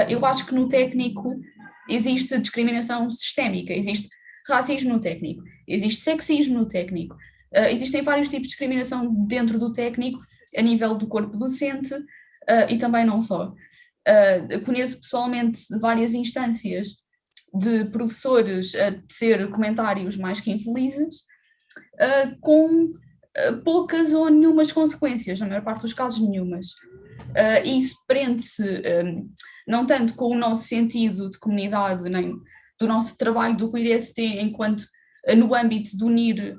eu acho que no técnico existe discriminação sistémica, existe racismo no técnico, existe sexismo no técnico, existem vários tipos de discriminação dentro do técnico, a nível do corpo docente e também não só. Conheço pessoalmente várias instâncias de professores a tecer comentários mais que infelizes, com poucas ou nenhumas consequências, na maior parte dos casos nenhumas. Isso prende-se não tanto com o nosso sentido de comunidade, nem do nosso trabalho do QueerST enquanto no âmbito de unir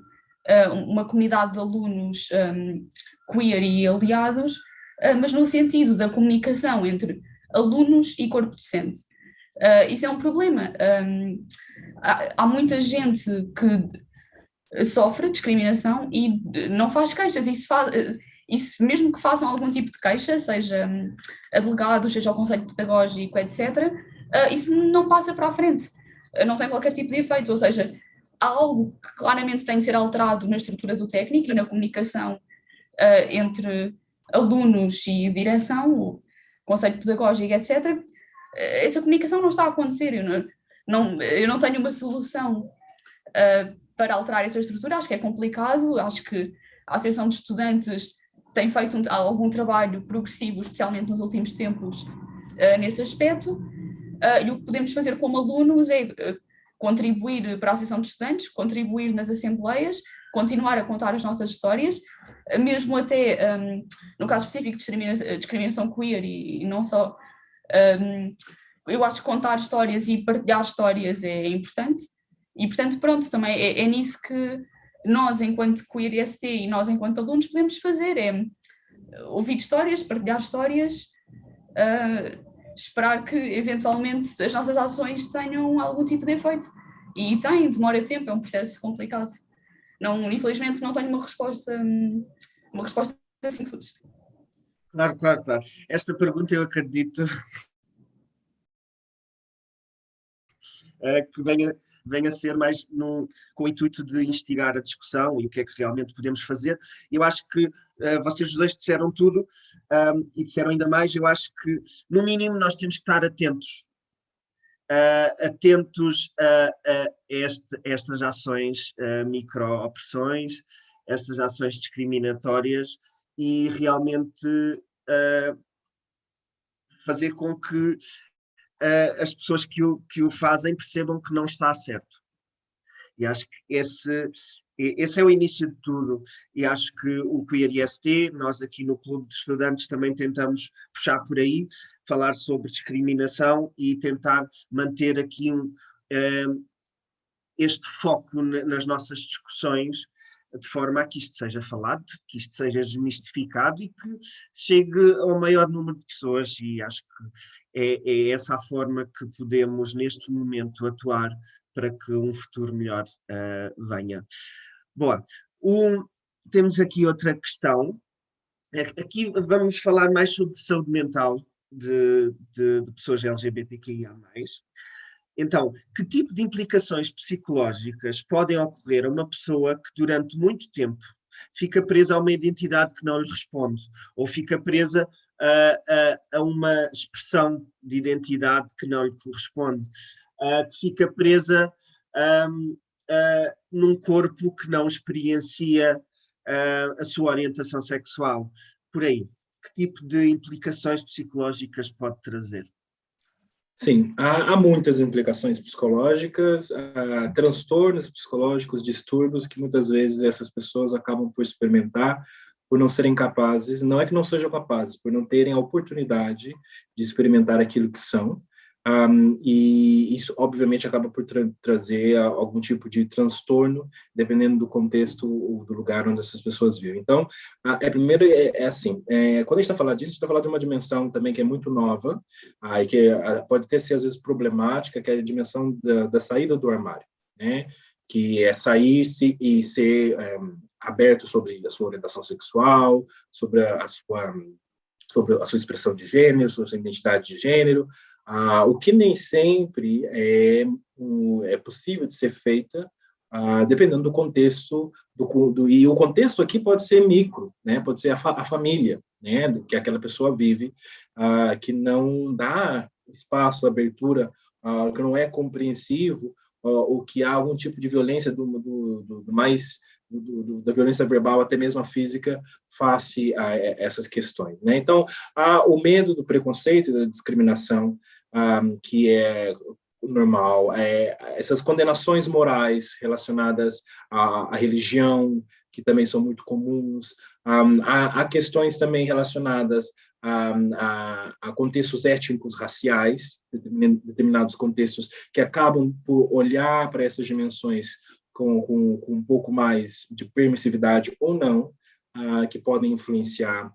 uma comunidade de alunos queer e aliados, mas no sentido da comunicação entre alunos e corpo docente. Isso é um problema. Há muita gente que sofre discriminação e não faz queixas. Isso mesmo que façam algum tipo de queixa, seja a delegados, seja ao conselho pedagógico, etc., isso não passa para a frente. Não tem qualquer tipo de efeito. Ou seja, há algo que claramente tem de ser alterado na estrutura do técnico e na comunicação entre alunos e direção, o conselho pedagógico, etc. Essa comunicação não está a acontecer. Eu não tenho uma solução para alterar essa estrutura, acho que é complicado, acho que a Associação de Estudantes tem feito algum trabalho progressivo, especialmente nos últimos tempos, nesse aspecto, e o que podemos fazer como alunos é contribuir para a Associação de Estudantes, contribuir nas assembleias, continuar a contar as nossas histórias, mesmo até, no caso específico de discriminação queer e não só, eu acho que contar histórias e partilhar histórias é importante. E, portanto, pronto, também é nisso que nós, enquanto QueerST e nós, enquanto alunos, podemos fazer, é ouvir histórias, partilhar histórias, esperar que, eventualmente, as nossas ações tenham algum tipo de efeito. E demora tempo, é um processo complicado. Infelizmente, não tenho uma resposta simples. Claro. Esta pergunta eu acredito que venha a ser mais com o intuito de instigar a discussão e o que é que realmente podemos fazer. Eu acho que vocês dois disseram tudo e disseram ainda mais. Eu acho que, no mínimo, nós temos que estar atentos a estas ações micro-opressões, estas ações discriminatórias e realmente fazer com que as pessoas que o fazem percebam que não está certo. E acho que esse é o início de tudo. E acho que o QueerST, nós aqui no Clube de Estudantes também tentamos puxar por aí, falar sobre discriminação e tentar manter aqui este foco nas nossas discussões, de forma a que isto seja falado, que isto seja desmistificado e que chegue ao maior número de pessoas. E acho que é essa a forma que podemos, neste momento, atuar para que um futuro melhor venha. Bom, temos aqui outra questão. Aqui vamos falar mais sobre saúde mental de pessoas LGBTQIA+. Então, que tipo de implicações psicológicas podem ocorrer a uma pessoa que durante muito tempo fica presa a uma identidade que não lhe responde, ou fica presa a uma expressão de identidade que não lhe corresponde, que fica presa num corpo que não experiencia a sua orientação sexual, por aí. que tipo de implicações psicológicas pode trazer? Sim, há muitas implicações psicológicas, transtornos psicológicos, distúrbios que muitas vezes essas pessoas acabam por experimentar, por não serem capazes, não é que não sejam capazes, por não terem a oportunidade de experimentar aquilo que são, e isso obviamente acaba por trazer algum tipo de transtorno, dependendo do contexto ou do lugar onde essas pessoas vivem. Então, primeiro é assim, quando a gente está falando disso, a gente está falando de uma dimensão também que é muito nova, e que pode ter ser às vezes problemática, que é a dimensão da saída do armário, né? Que é sair e ser aberto sobre a sua orientação sexual, sobre a sua expressão de gênero, sobre a sua identidade de gênero, o que nem sempre é possível de ser feita, dependendo do contexto, e o contexto aqui pode ser micro, né? Pode ser a família, né? Que aquela pessoa vive, que não dá espaço, abertura, que não é compreensivo, ou que há algum tipo de violência da violência verbal, até mesmo a física, face a essas questões, né? Então, há o medo do preconceito e da discriminação, que é normal, essas condenações morais relacionadas à religião, que também são muito comuns, há questões também relacionadas a contextos étnicos, raciais, determinados contextos que acabam por olhar para essas dimensões com um pouco mais de permissividade ou não, que podem influenciar.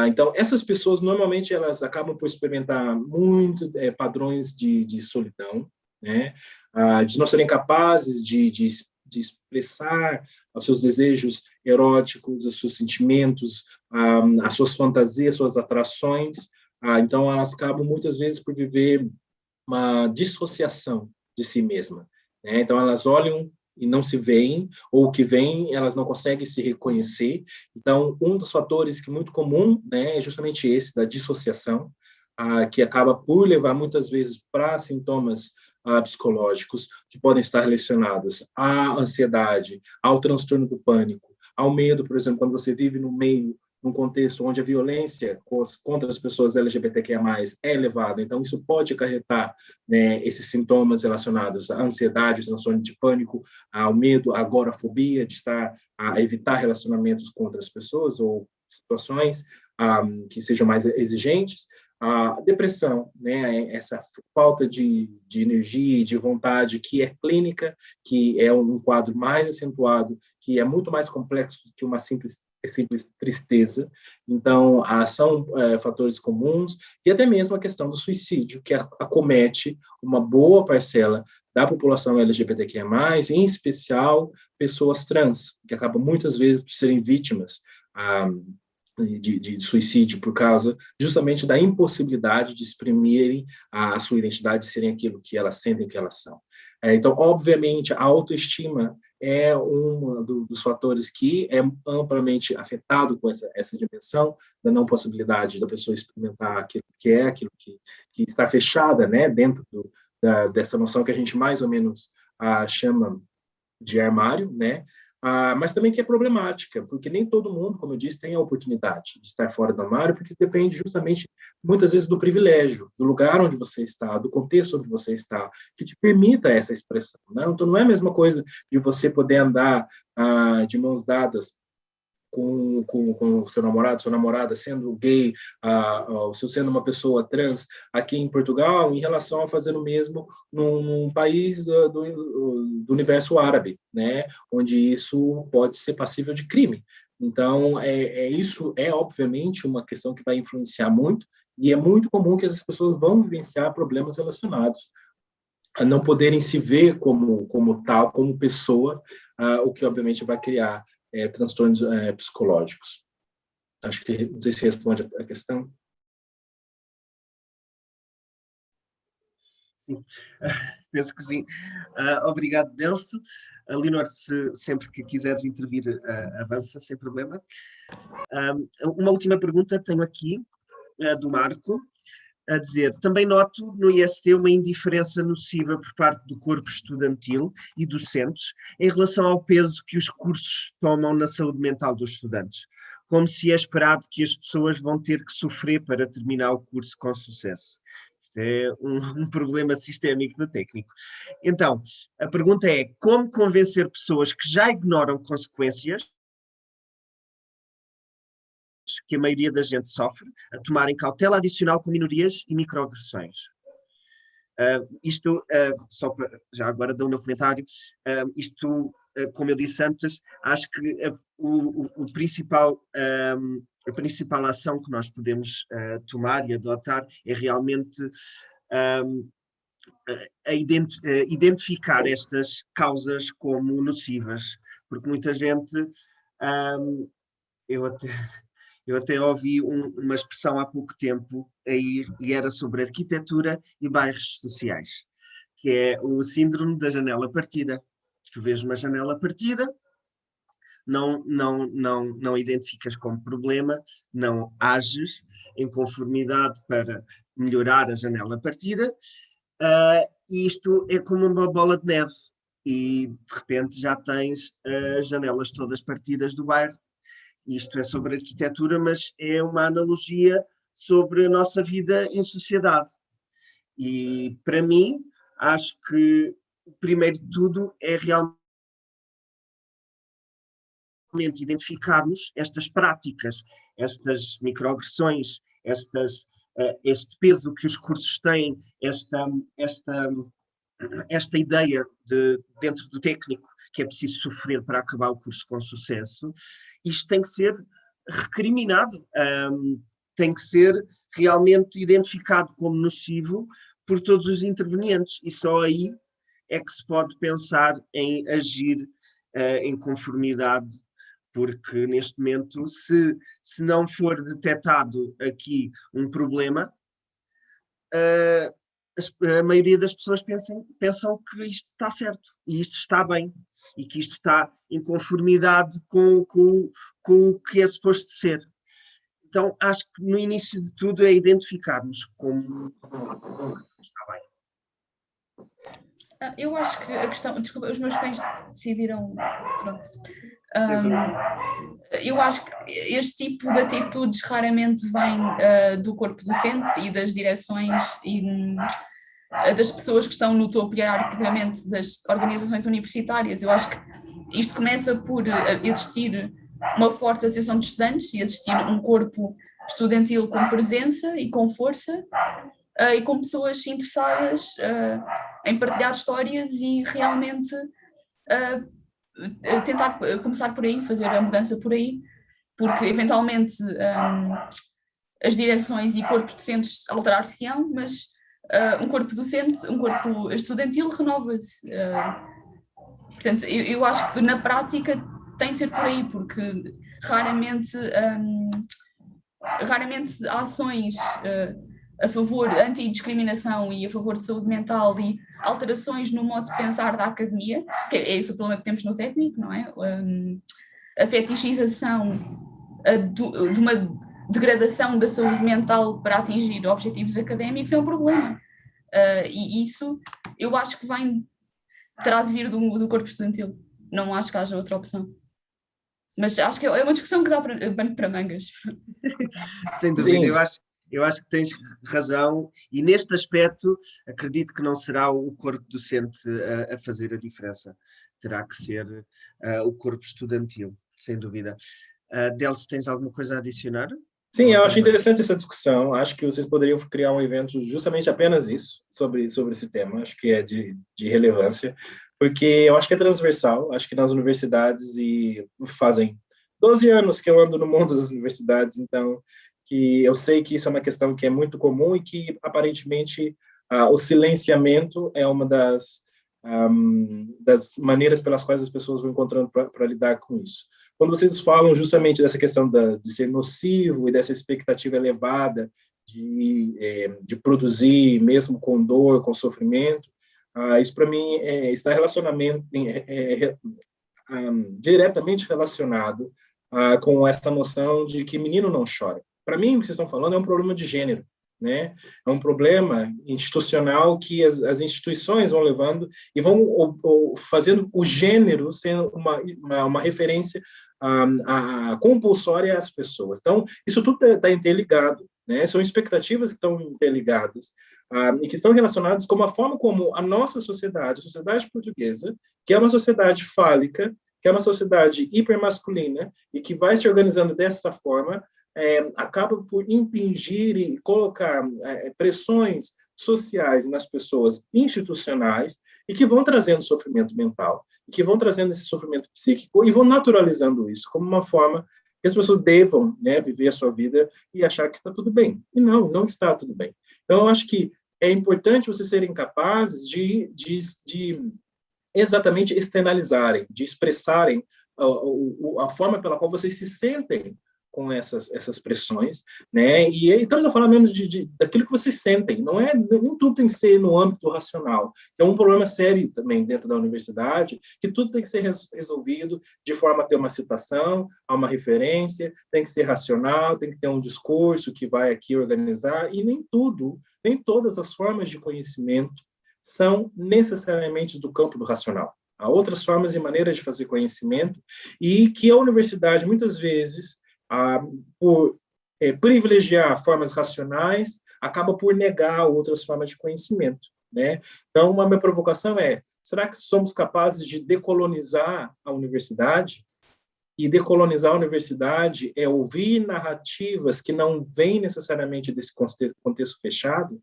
Então, essas pessoas, normalmente, elas acabam por experimentar muito padrões de solidão, né? De não serem capazes de expressar os seus desejos eróticos, os seus sentimentos, as suas fantasias, suas atrações. Então, elas acabam, muitas vezes, por viver uma dissociação de si mesma, né? Então, elas olham e não se veem, ou o que veem, elas não conseguem se reconhecer. Então, um dos fatores que é muito comum, né, é justamente esse, da dissociação, que acaba por levar muitas vezes para sintomas psicológicos que podem estar relacionados à ansiedade, ao transtorno do pânico, ao medo, por exemplo, quando você vive no meio, num contexto onde a violência contra as pessoas LGBTQIA+, é elevada. Então, isso pode acarretar, né, esses sintomas relacionados à ansiedade, transtorno de pânico, ao medo, à agorafobia, de estar a evitar relacionamentos com outras pessoas ou situações que sejam mais exigentes. A depressão, né, essa falta de energia e de vontade que é clínica, que é um quadro mais acentuado, que é muito mais complexo que uma simples tristeza. Então, são fatores comuns, e até mesmo a questão do suicídio, que acomete uma boa parcela da população LGBTQIA+, em especial pessoas trans, que acabam muitas vezes por serem vítimas de suicídio por causa justamente da impossibilidade de exprimirem a sua identidade, de serem aquilo que elas sentem que elas são. Então, obviamente, a autoestima é um dos fatores que é amplamente afetado com essa dimensão da não possibilidade da pessoa experimentar aquilo que está fechada, né, dentro dessa noção que a gente mais ou menos chama de armário, né? Mas também que é problemática, porque nem todo mundo, como eu disse, tem a oportunidade de estar fora do armário, porque depende justamente, muitas vezes, do privilégio, do lugar onde você está, do contexto onde você está, que te permita essa expressão, né? Então, não é a mesma coisa de você poder andar de mãos dadas com o seu namorado, sua namorada, sendo gay, sendo uma pessoa trans aqui em Portugal, em relação a fazer o mesmo num país do universo árabe, né, onde isso pode ser passível de crime. Então, isso é obviamente uma questão que vai influenciar muito, e é muito comum que essas pessoas vão vivenciar problemas relacionados a não poderem se ver como tal, como pessoa, o que obviamente vai criar transtornos psicológicos. Acho que, não sei se responde a questão. Sim, penso que sim. Obrigado, Delso. Leonor, sempre que quiseres intervir, avança, sem problema. Uma última pergunta tenho aqui, do Marco, a dizer: também noto no IST uma indiferença nociva por parte do corpo estudantil e docentes em relação ao peso que os cursos tomam na saúde mental dos estudantes. como se é esperado que as pessoas vão ter que sofrer para terminar o curso com sucesso. Isto é um problema sistémico no técnico. Então, a pergunta é: como convencer pessoas que já ignoram consequências que a maioria da gente sofre a tomarem cautela adicional com minorias e microagressões? Só para, já agora dou o meu comentário, como eu disse antes, acho que a principal ação que nós podemos tomar e adotar é realmente identificar estas causas como nocivas, porque muita gente, eu até ouvi uma expressão há pouco tempo aí, e era sobre arquitetura e bairros sociais, que é o síndrome da janela partida. Tu vês uma janela partida, não identificas como problema, não ages em conformidade para melhorar a janela partida, e isto é como uma bola de neve, e de repente já tens as janelas todas partidas do bairro. Isto é sobre arquitetura, mas é uma analogia sobre a nossa vida em sociedade. E, para mim, acho que, primeiro de tudo, é realmente identificarmos estas práticas, estas microagressões, este peso que os cursos têm, esta ideia dentro do técnico que é preciso sofrer para acabar o curso com sucesso. Isto tem que ser recriminado, tem que ser realmente identificado como nocivo por todos os intervenientes, e só aí é que se pode pensar em agir em conformidade, porque neste momento, se não for detectado aqui um problema, a maioria das pessoas pensam que isto está certo, e isto está bem, e que isto está em conformidade com o que é suposto ser. Então, acho que no início de tudo é identificarmos como está bem. Eu acho que a questão... Desculpa, os meus cães decidiram... Pronto. Eu acho que este tipo de atitudes raramente vem do corpo docente e das direções e das pessoas que estão no topo hierarquicamente das organizações universitárias. Eu acho que isto começa por existir uma forte associação de estudantes e existir um corpo estudantil com presença e com força e com pessoas interessadas em partilhar histórias e realmente tentar começar por aí, fazer a mudança por aí, porque eventualmente as direções e corpos docentes alterar-se-ão, mas um corpo docente, um corpo estudantil renova-se. Portanto, eu acho que na prática tem de ser por aí, porque raramente ações a favor de antidiscriminação e a favor de saúde mental e alterações no modo de pensar da academia, que é esse o problema que temos no técnico, não é? A fetichização de uma degradação da saúde mental para atingir objetivos académicos é um problema. E isso eu acho que terá de vir do corpo estudantil. Não acho que haja outra opção. Mas acho que é uma discussão que dá para mangas. Sem dúvida, eu acho que tens razão, e neste aspecto acredito que não será o corpo docente a fazer a diferença. Terá que ser o corpo estudantil, sem dúvida. Delcio, tens alguma coisa a adicionar? Sim, eu acho interessante essa discussão. Acho que vocês poderiam criar um evento justamente apenas isso, sobre esse tema. Acho que é de relevância, porque eu acho que é transversal. Acho que nas universidades, e fazem 12 anos que eu ando no mundo das universidades, então que eu sei que isso é uma questão que é muito comum e que, aparentemente, o silenciamento é uma das maneiras pelas quais as pessoas vão encontrando para lidar com isso. Quando vocês falam justamente dessa questão de ser nocivo e dessa expectativa elevada de produzir, mesmo com dor, com sofrimento, isso, para mim, está diretamente relacionado com essa noção de que menino não chora. Para mim, o que vocês estão falando é um problema de gênero, né? É um problema institucional que as instituições vão levando e vão fazendo o gênero sendo uma referência a compulsória às pessoas. Então, isso tudo está interligado, né? São expectativas que estão interligadas e que estão relacionadas com a forma como a nossa sociedade, a sociedade portuguesa, que é uma sociedade fálica, que é uma sociedade hipermasculina e que vai se organizando dessa forma, acaba por impingir e colocar pressões sociais nas pessoas institucionais e que vão trazendo sofrimento mental, e que vão trazendo esse sofrimento psíquico e vão naturalizando isso como uma forma que as pessoas devam, né, viver a sua vida e achar que está tudo bem. E não está tudo bem. Então, eu acho que é importante vocês serem capazes de exatamente externalizarem, de expressarem a forma pela qual vocês se sentem com essas pressões, né? E estamos a falar mesmo daquilo que vocês sentem. Nem tudo tem que ser no âmbito racional. É um problema sério também dentro da universidade, que tudo tem que ser resolvido de forma a ter uma citação, a uma referência, tem que ser racional, tem que ter um discurso que vai aqui organizar, e nem todas as formas de conhecimento são necessariamente do campo do racional. Há outras formas e maneiras de fazer conhecimento e que a universidade, muitas vezes, por privilegiar formas racionais, acaba por negar outras formas de conhecimento, né? Então, uma minha provocação é, será que somos capazes de decolonizar a universidade? E decolonizar a universidade é ouvir narrativas que não vêm necessariamente desse contexto fechado,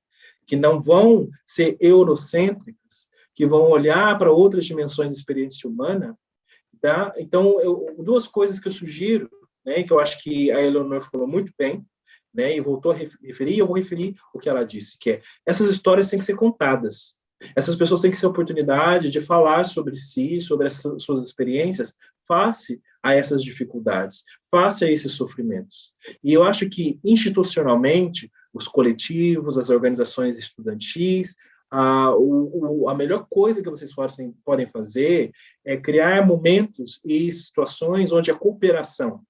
que não vão ser eurocêntricas, que vão olhar para outras dimensões da experiência humana, tá? Então, duas coisas que eu sugiro, né, que eu acho que a Eleonor falou muito bem, né, e voltou a referir, eu vou referir o que ela disse, que é, essas histórias têm que ser contadas. Essas pessoas têm que ter a oportunidade de falar sobre si, sobre as suas experiências, face a essas dificuldades, face a esses sofrimentos. E eu acho que, institucionalmente, os coletivos, as organizações estudantis, a melhor coisa que vocês podem fazer é criar momentos e situações onde a cooperação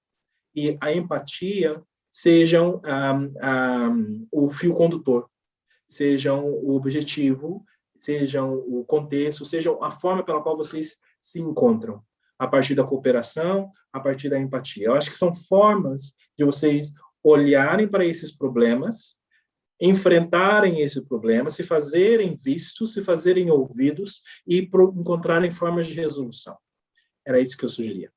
e a empatia sejam o fio condutor, sejam o objetivo, sejam o contexto, sejam a forma pela qual vocês se encontram, a partir da cooperação, a partir da empatia. Eu acho que são formas de vocês olharem para esses problemas, enfrentarem esse problema, se fazerem vistos, se fazerem ouvidos e encontrarem formas de resolução. Era isso que eu sugeria.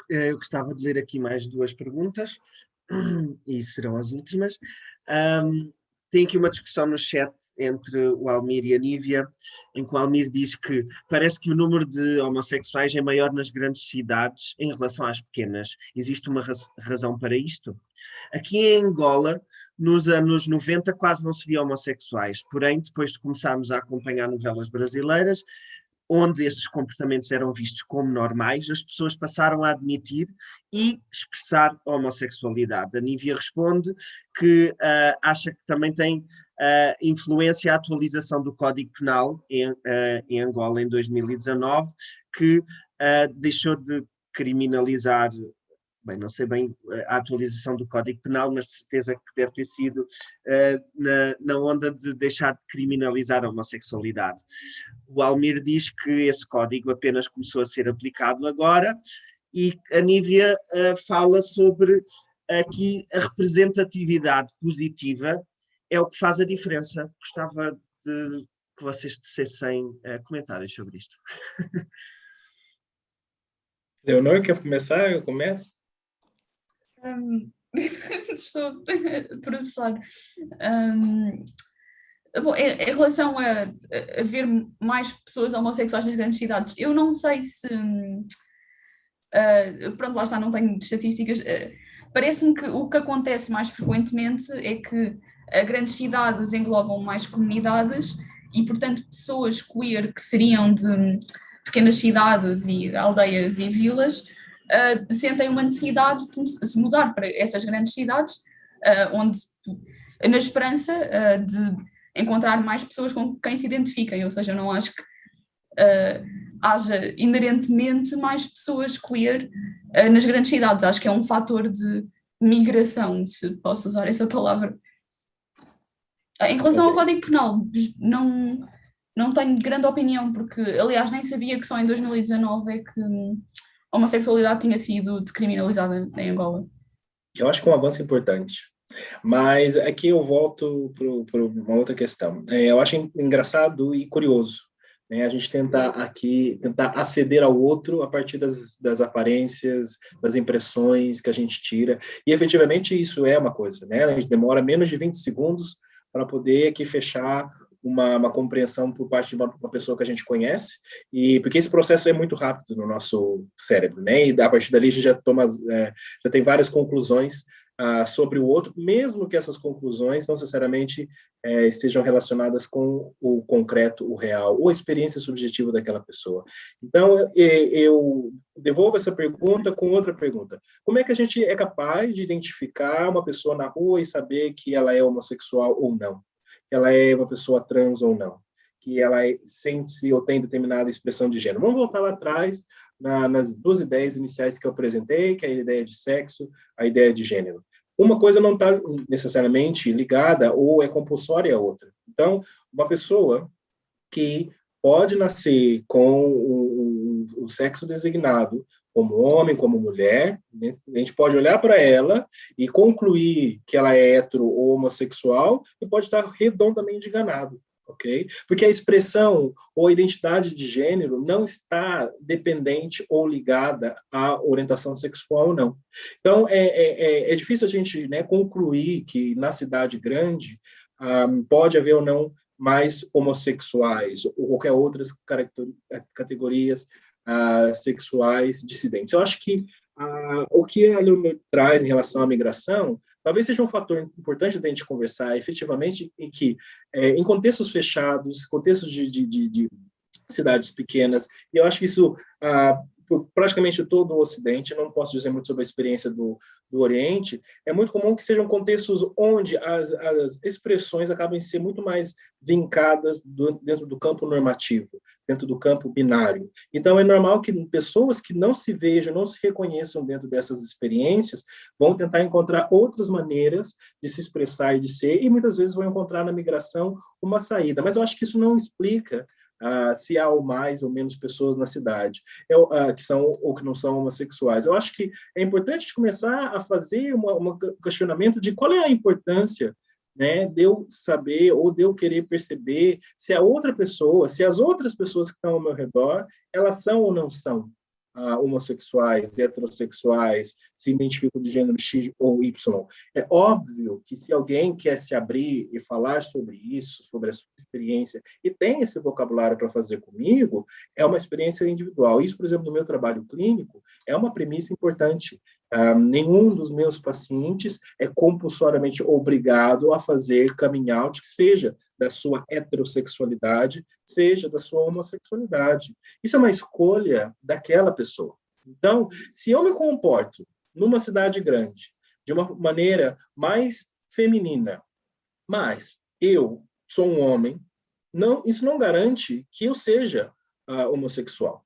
Eu gostava de ler aqui mais duas perguntas, e serão as últimas. Tem aqui uma discussão no chat entre o Almir e a Nívia, em que o Almir diz que parece que o número de homossexuais é maior nas grandes cidades em relação às pequenas. Existe uma razão para isto? Aqui em Angola, nos anos 90, quase não se via homossexuais. Porém, depois de começarmos a acompanhar novelas brasileiras, onde esses comportamentos eram vistos como normais, as pessoas passaram a admitir e expressar a homossexualidade. A Nívia responde que acha que também tem influência a atualização do Código Penal em Angola em 2019, que deixou de criminalizar, bem, não sei bem a atualização do Código Penal, mas de certeza que deve ter sido na onda de deixar de criminalizar a homossexualidade. O Almir diz que esse código apenas começou a ser aplicado agora e a Nívia fala sobre aqui a representatividade positiva é o que faz a diferença. Gostava de que vocês dissessem comentários sobre isto. Leonor, quer começar? Eu começo? Estou a processar. Bom, em relação a ver mais pessoas homossexuais nas grandes cidades, eu não sei se... pronto, lá está, não tenho estatísticas. Parece-me que o que acontece mais frequentemente é que grandes cidades englobam mais comunidades e, portanto, pessoas queer que seriam de pequenas cidades e aldeias e vilas sentem uma necessidade de se mudar para essas grandes cidades, onde, na esperança de encontrar mais pessoas com quem se identifiquem, ou seja, eu não acho que haja inerentemente mais pessoas queer nas grandes cidades, acho que é um fator de migração, se posso usar essa palavra. Em relação ao Código Penal, não tenho grande opinião, porque, aliás, nem sabia que só em 2019 é que a homossexualidade tinha sido decriminalizada em Angola. Eu acho que é um avanço importante. Mas aqui eu volto para uma outra questão. Eu acho engraçado e curioso, né, a gente tentar aceder ao outro a partir das aparências, das impressões que a gente tira. E efetivamente isso é uma coisa, né? A gente demora menos de 20 segundos para poder aqui fechar uma compreensão por parte de uma pessoa que a gente conhece, e porque esse processo é muito rápido no nosso cérebro, né? E a partir dali a gente já tem várias conclusões sobre o outro, mesmo que essas conclusões não necessariamente estejam relacionadas com o concreto, o real, ou a experiência subjetiva daquela pessoa. Então, eu devolvo essa pergunta com outra pergunta. Como é que a gente é capaz de identificar uma pessoa na rua e saber que ela é homossexual ou não? Que ela é uma pessoa trans ou não? Que ela sente ou tem determinada expressão de gênero? Vamos voltar lá atrás, nas duas ideias iniciais que eu apresentei, que é a ideia de sexo, a ideia de gênero. Uma coisa não está necessariamente ligada ou é compulsória à outra. Então, uma pessoa que pode nascer com o sexo designado, como homem, como mulher, né? A gente pode olhar para ela e concluir que ela é hetero ou homossexual e pode estar redondamente enganado. Okay? Porque a expressão ou a identidade de gênero não está dependente ou ligada à orientação sexual ou não. Então, é difícil a gente, né, concluir que na cidade grande pode haver ou não mais homossexuais ou qualquer outras categorias sexuais dissidentes. Eu acho que o que a Leonor traz em relação à migração talvez seja um fator importante da gente conversar efetivamente em que, em contextos fechados, contextos de cidades pequenas, e eu acho que isso, por praticamente todo o Ocidente, não posso dizer muito sobre a experiência do Oriente, é muito comum que sejam contextos onde as expressões acabam ser muito mais vincadas dentro do campo normativo, dentro do campo binário. Então, é normal que pessoas que não se vejam, não se reconheçam dentro dessas experiências, vão tentar encontrar outras maneiras de se expressar e de ser, e muitas vezes vão encontrar na migração uma saída. Mas eu acho que isso não explica se há ou mais ou menos pessoas na cidade que são ou que não são homossexuais. Eu acho que é importante começar a fazer um questionamento de qual é a importância, né, de eu saber ou de eu querer perceber se a outra pessoa, se as outras pessoas que estão ao meu redor, elas são ou não são homossexuais, heterossexuais, se identificam de gênero X ou Y. É óbvio que se alguém quer se abrir e falar sobre isso, sobre a sua experiência, e tem esse vocabulário para fazer comigo, é uma experiência individual. Isso, por exemplo, no meu trabalho clínico, é uma premissa importante. Nenhum dos meus pacientes é compulsoriamente obrigado a fazer coming out, que seja da sua heterossexualidade, seja da sua homossexualidade. Isso é uma escolha daquela pessoa. Então, se eu me comporto numa cidade grande de uma maneira mais feminina, mas eu sou um homem, isso não garante que eu seja homossexual.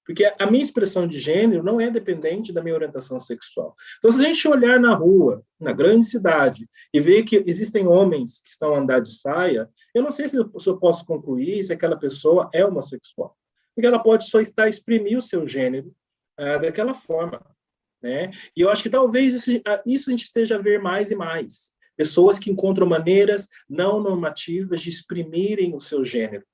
Porque a minha expressão de gênero não é dependente da minha orientação sexual. Então, se a gente olhar na rua, na grande cidade, e ver que existem homens que estão a andar de saia, eu não sei se eu posso concluir se aquela pessoa é homossexual. Porque ela pode só estar a exprimir o seu gênero daquela forma. Né? E eu acho que talvez isso a gente esteja a ver mais e mais. Pessoas que encontram maneiras não normativas de exprimirem o seu gênero.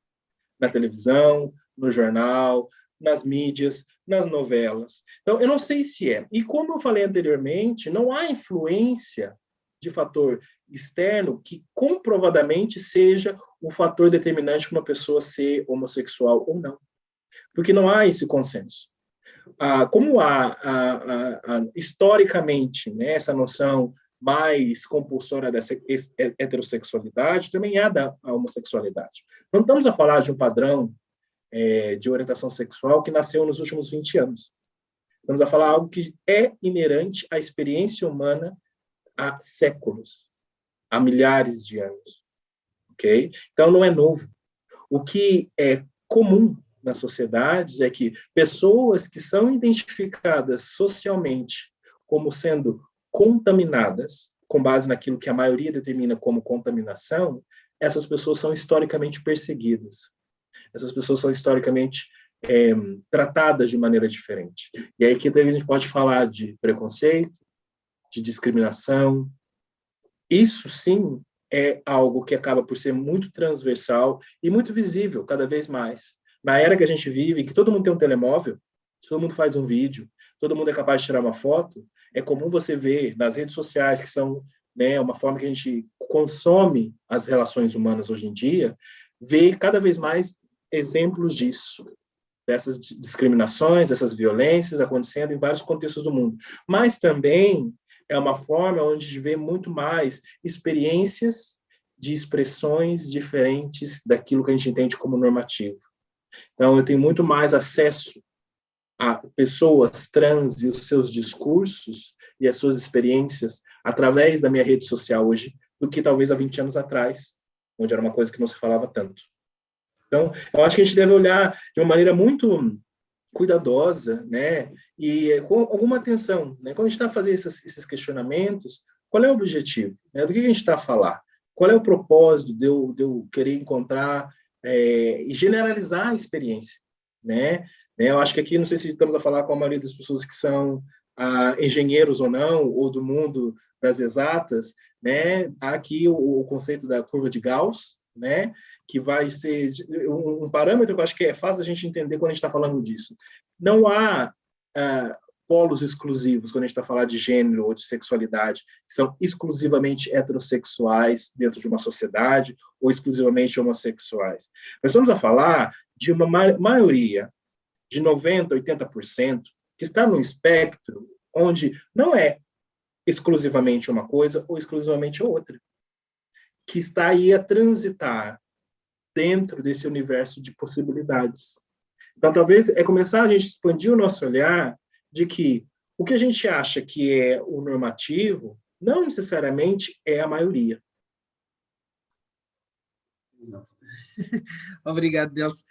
Na televisão, no jornal, nas mídias, nas novelas. Então, eu não sei se é. E como eu falei anteriormente, não há influência de fator externo que comprovadamente seja o fator determinante para uma pessoa ser homossexual ou não. Porque não há esse consenso. Como há historicamente, né, essa noção mais compulsória dessa heterossexualidade, também há da homossexualidade. Não estamos a falar de um padrão de orientação sexual que nasceu nos últimos 20 anos. Estamos a falar algo que é inerente à experiência humana há séculos, há milhares de anos. Okay? Então, não é novo. O que é comum nas sociedades é que pessoas que são identificadas socialmente como sendo contaminadas, com base naquilo que a maioria determina como contaminação, essas pessoas são historicamente perseguidas. essas pessoas são historicamente tratadas de maneira diferente. E aí que a gente pode falar de preconceito, de discriminação. Isso, sim, é algo que acaba por ser muito transversal e muito visível, cada vez mais. Na era que a gente vive, que todo mundo tem um telemóvel, todo mundo faz um vídeo, todo mundo é capaz de tirar uma foto, é comum você ver nas redes sociais, que são, né, uma forma que a gente consome as relações humanas hoje em dia, ver cada vez mais exemplos disso, dessas discriminações, dessas violências acontecendo em vários contextos do mundo. Mas também é uma forma onde a gente vê muito mais experiências de expressões diferentes daquilo que a gente entende como normativo. Então, eu tenho muito mais acesso a pessoas trans e os seus discursos e as suas experiências através da minha rede social hoje do que talvez há 20 anos atrás, onde era uma coisa que não se falava tanto. Então, eu acho que a gente deve olhar de uma maneira muito cuidadosa, né, e com alguma atenção, né, quando a gente está fazendo esses questionamentos, qual é o objetivo, né, do que a gente está a falar, qual é o propósito de eu querer encontrar e generalizar a experiência, né, eu acho que aqui, não sei se estamos a falar com a maioria das pessoas que são engenheiros ou não, ou do mundo das exatas, né, há aqui o conceito da curva de Gauss, né, que vai ser um parâmetro que eu acho que é fácil a gente entender quando a gente está falando disso. Não há polos exclusivos quando a gente está falando de gênero ou de sexualidade, que são exclusivamente heterossexuais dentro de uma sociedade ou exclusivamente homossexuais. Nós estamos a falar de uma maioria de 90%, 80%, que está num espectro onde não é exclusivamente uma coisa ou exclusivamente outra, que está aí a transitar dentro desse universo de possibilidades. Então, talvez é começar a gente expandir o nosso olhar de que o que a gente acha que é o normativo não necessariamente é a maioria. Obrigado, Nelson.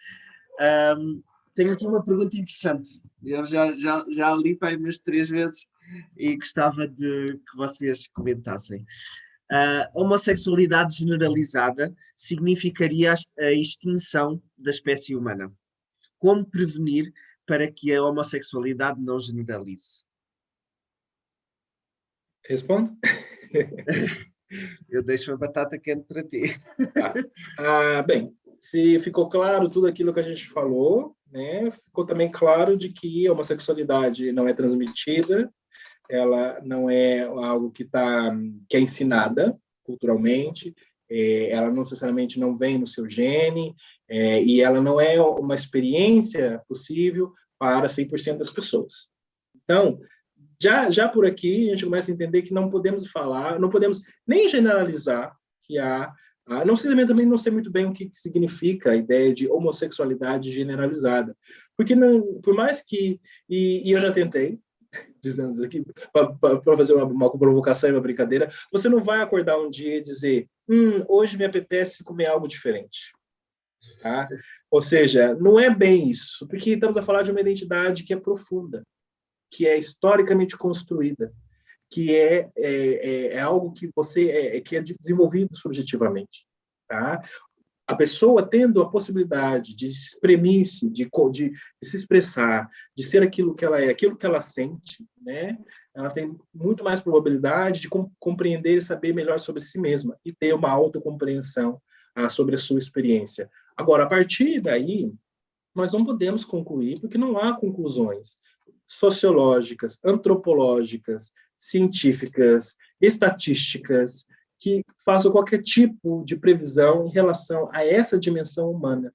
Tenho aqui uma pergunta interessante. Eu já li para aí umas 3 vezes e gostava de que vocês comentassem. A homossexualidade generalizada significaria a extinção da espécie humana. Como prevenir para que a homossexualidade não generalize? Respondo? Eu deixo a batata quente para ti. Bem, se ficou claro tudo aquilo que a gente falou, né, ficou também claro de que a homossexualidade não é transmitida, ela não é algo que é ensinada culturalmente, ela não necessariamente não vem no seu gene, e ela não é uma experiência possível para 100% das pessoas. Então, já por aqui, a gente começa a entender que não podemos falar, não podemos nem generalizar que não sei também não sei muito bem o que significa a ideia de homossexualidade generalizada. Porque, não, por mais que... E eu já tentei, dizendo aqui, para fazer uma provocação e uma brincadeira, você não vai acordar um dia e dizer hoje me apetece comer algo diferente. Tá? Ou seja, não é bem isso, porque estamos a falar de uma identidade que é profunda, que é historicamente construída, que é algo que que é desenvolvido subjetivamente. Tá? A pessoa tendo a possibilidade de exprimir-se, de se expressar, de ser aquilo que ela é, aquilo que ela sente, né? Ela tem muito mais probabilidade de compreender e saber melhor sobre si mesma e ter uma autocompreensão sobre a sua experiência. Agora, a partir daí, nós não podemos concluir, porque não há conclusões sociológicas, antropológicas, científicas, estatísticas, que façam qualquer tipo de previsão em relação a essa dimensão humana,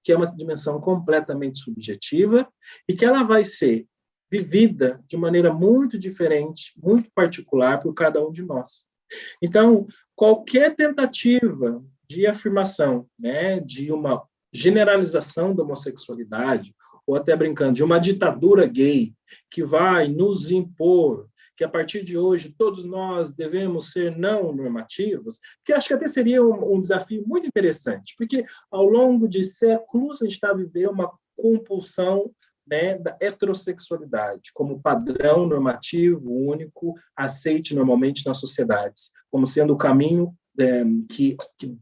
que é uma dimensão completamente subjetiva e que ela vai ser vivida de maneira muito diferente, muito particular por cada um de nós. Então, qualquer tentativa de afirmação, né, de uma generalização da homossexualidade, ou até brincando, de uma ditadura gay que vai nos impor que a partir de hoje todos nós devemos ser não normativos, que acho que até seria um desafio muito interessante, porque ao longo de séculos a gente está a viver uma compulsão, né, da heterossexualidade como padrão normativo único, aceite normalmente nas sociedades, como sendo o caminho que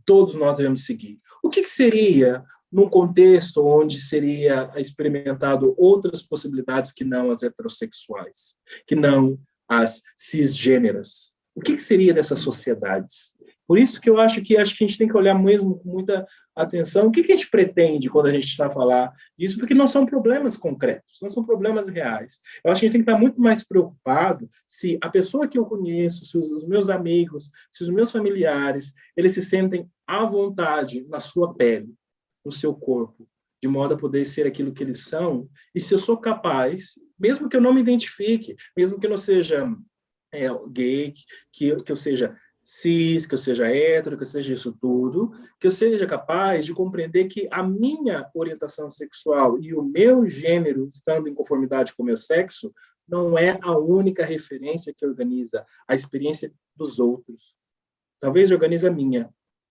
todos nós devemos seguir. O que seria num contexto onde seria experimentado outras possibilidades que não as heterossexuais, que não as cisgêneras? O que seria dessas sociedades? Por isso que eu acho que a gente tem que olhar mesmo com muita atenção o que a gente pretende quando a gente está a falar disso, porque não são problemas concretos, não são problemas reais. Eu acho que a gente tem que estar muito mais preocupado se a pessoa que eu conheço, se os meus amigos, se os meus familiares, eles se sentem à vontade na sua pele, no seu corpo, de modo a poder ser aquilo que eles são, e se eu sou capaz, mesmo que eu não me identifique, mesmo que eu não seja gay, que eu seja cis, que eu seja hétero, que eu seja isso tudo, que eu seja capaz de compreender que a minha orientação sexual e o meu gênero, estando em conformidade com o meu sexo, não é a única referência que organiza a experiência dos outros. Talvez organize a minha,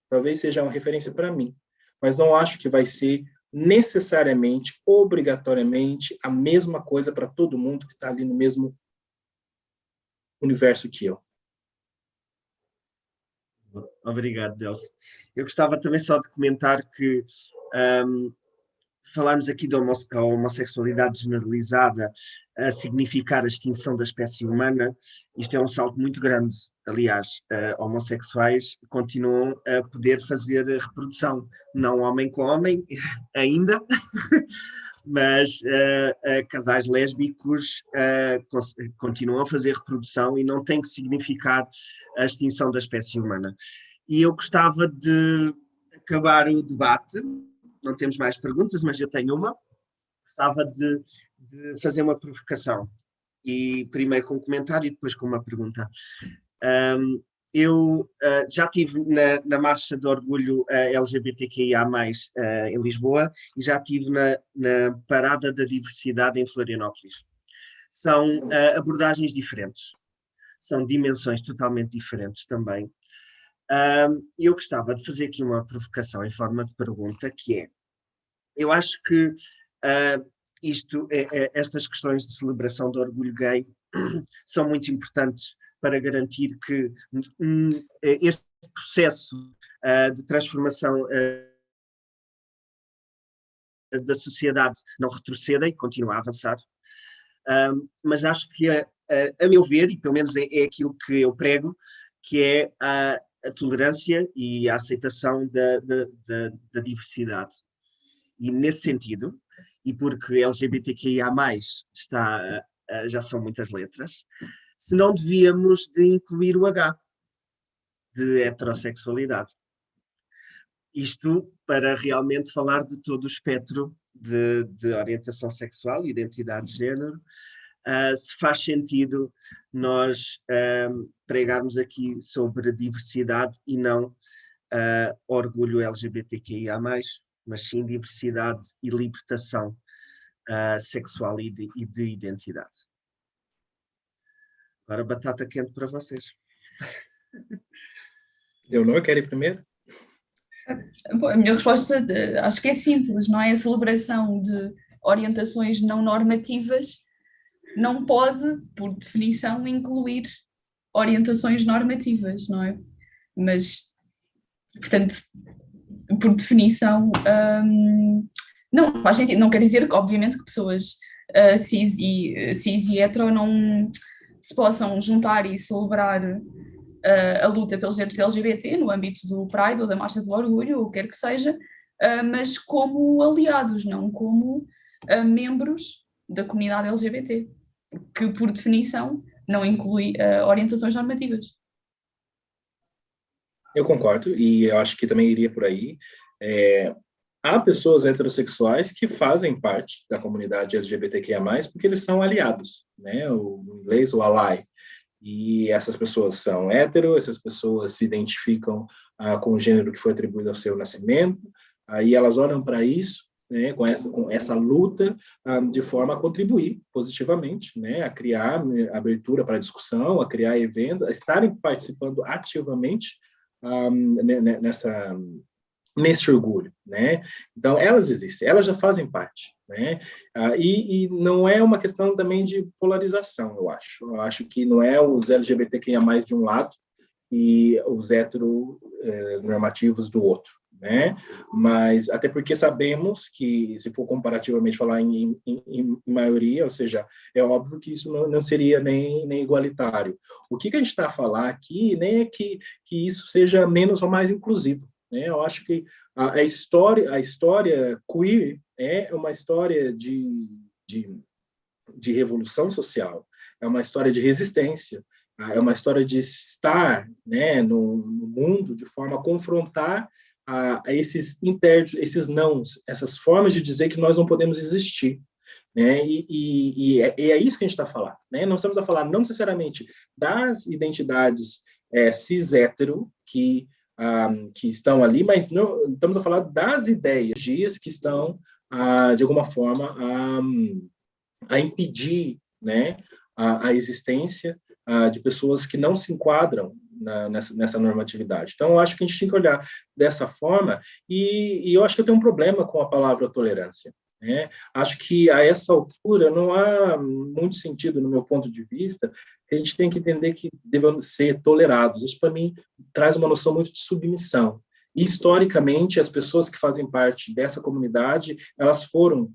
talvez seja uma referência para mim, mas não acho que vai ser necessariamente, obrigatoriamente, a mesma coisa para todo mundo que está ali no mesmo universo que eu. Obrigado, Delcio. Eu gostava também só de comentar que falarmos aqui da homossexualidade generalizada a significar a extinção da espécie humana, isto é um salto muito grande. Aliás, homossexuais continuam a poder fazer a reprodução, não homem com homem ainda, mas casais lésbicos continuam a fazer reprodução e não tem que significar a extinção da espécie humana. E eu gostava de acabar o debate, não temos mais perguntas, mas eu tenho uma, gostava de fazer uma provocação, e primeiro com um comentário e depois com uma pergunta. Eu já estive na Marcha de Orgulho LGBTQIA+, em Lisboa, e já estive na Parada da Diversidade em Florianópolis. São abordagens diferentes, são dimensões totalmente diferentes também. Eu gostava de fazer aqui uma provocação em forma de pergunta, que é, eu acho que estas questões de celebração do orgulho gay são muito importantes para garantir que este processo de transformação da sociedade não retroceda e continue a avançar. Mas acho que, a meu ver, e pelo menos é aquilo que eu prego, que é a tolerância e a aceitação da diversidade. E nesse sentido, e porque LGBTQIA+, já são muitas letras, se não devíamos de incluir o H, de heterossexualidade. Isto para realmente falar de todo o espectro de orientação sexual e identidade de género. Se faz sentido nós pregarmos aqui sobre diversidade e não orgulho LGBTQIA+, mas sim diversidade e libertação sexual e de identidade. Agora batata quente para vocês. Leonor, quer ir primeiro? A minha resposta acho que é simples, não é? A celebração de orientações não normativas não pode, por definição, incluir orientações normativas, não é? Mas, portanto, por definição, não faz sentido. Não quer dizer que, obviamente, que pessoas cis e hetero não se possam juntar e celebrar a luta pelos direitos LGBT no âmbito do Pride ou da Marcha do Orgulho, o que quer que seja, mas como aliados, não como membros da comunidade LGBT, que por definição não inclui orientações normativas. Eu concordo, e eu acho que também iria por aí. Há pessoas heterossexuais que fazem parte da comunidade LGBTQIA+, porque eles são aliados, né? O inglês, o ally. E essas pessoas são hétero, essas pessoas se identificam com o gênero que foi atribuído ao seu nascimento, aí elas olham para isso, né, com essa luta, de forma a contribuir positivamente, né, a criar abertura para discussão, a criar eventos, a estarem participando ativamente nesse orgulho, né? Então, elas existem, elas já fazem parte, né? E não é uma questão também de polarização, eu acho. Eu acho que não é os LGBTQIA+ de um lado e os heteronormativos do outro, né? Mas até porque sabemos que, se for comparativamente falar em maioria, ou seja, é óbvio que isso não seria nem igualitário. O que a gente está a falar aqui nem é que isso seja menos ou mais inclusivo, né? Eu acho que a história queer é uma história de revolução social, é uma história de resistência, é uma história de estar, né, no mundo de forma a confrontar a esses intérditos, esses nãos, essas formas de dizer que nós não podemos existir. Né? É isso que a gente está a falar. Né? Não estamos a falar não necessariamente das identidades cis-hétero que estão ali, mas não, estamos a falar das ideias que estão, de alguma forma, a impedir, né, a existência de pessoas que não se enquadram nessa normatividade. Então, eu acho que a gente tem que olhar dessa forma, e eu acho que eu tenho um problema com a palavra tolerância. Né? Acho que, a essa altura, não há muito sentido, no meu ponto de vista, que a gente tem que entender que devemos ser tolerados. Isso, para mim, traz uma noção muito de submissão. E, historicamente, as pessoas que fazem parte dessa comunidade, elas foram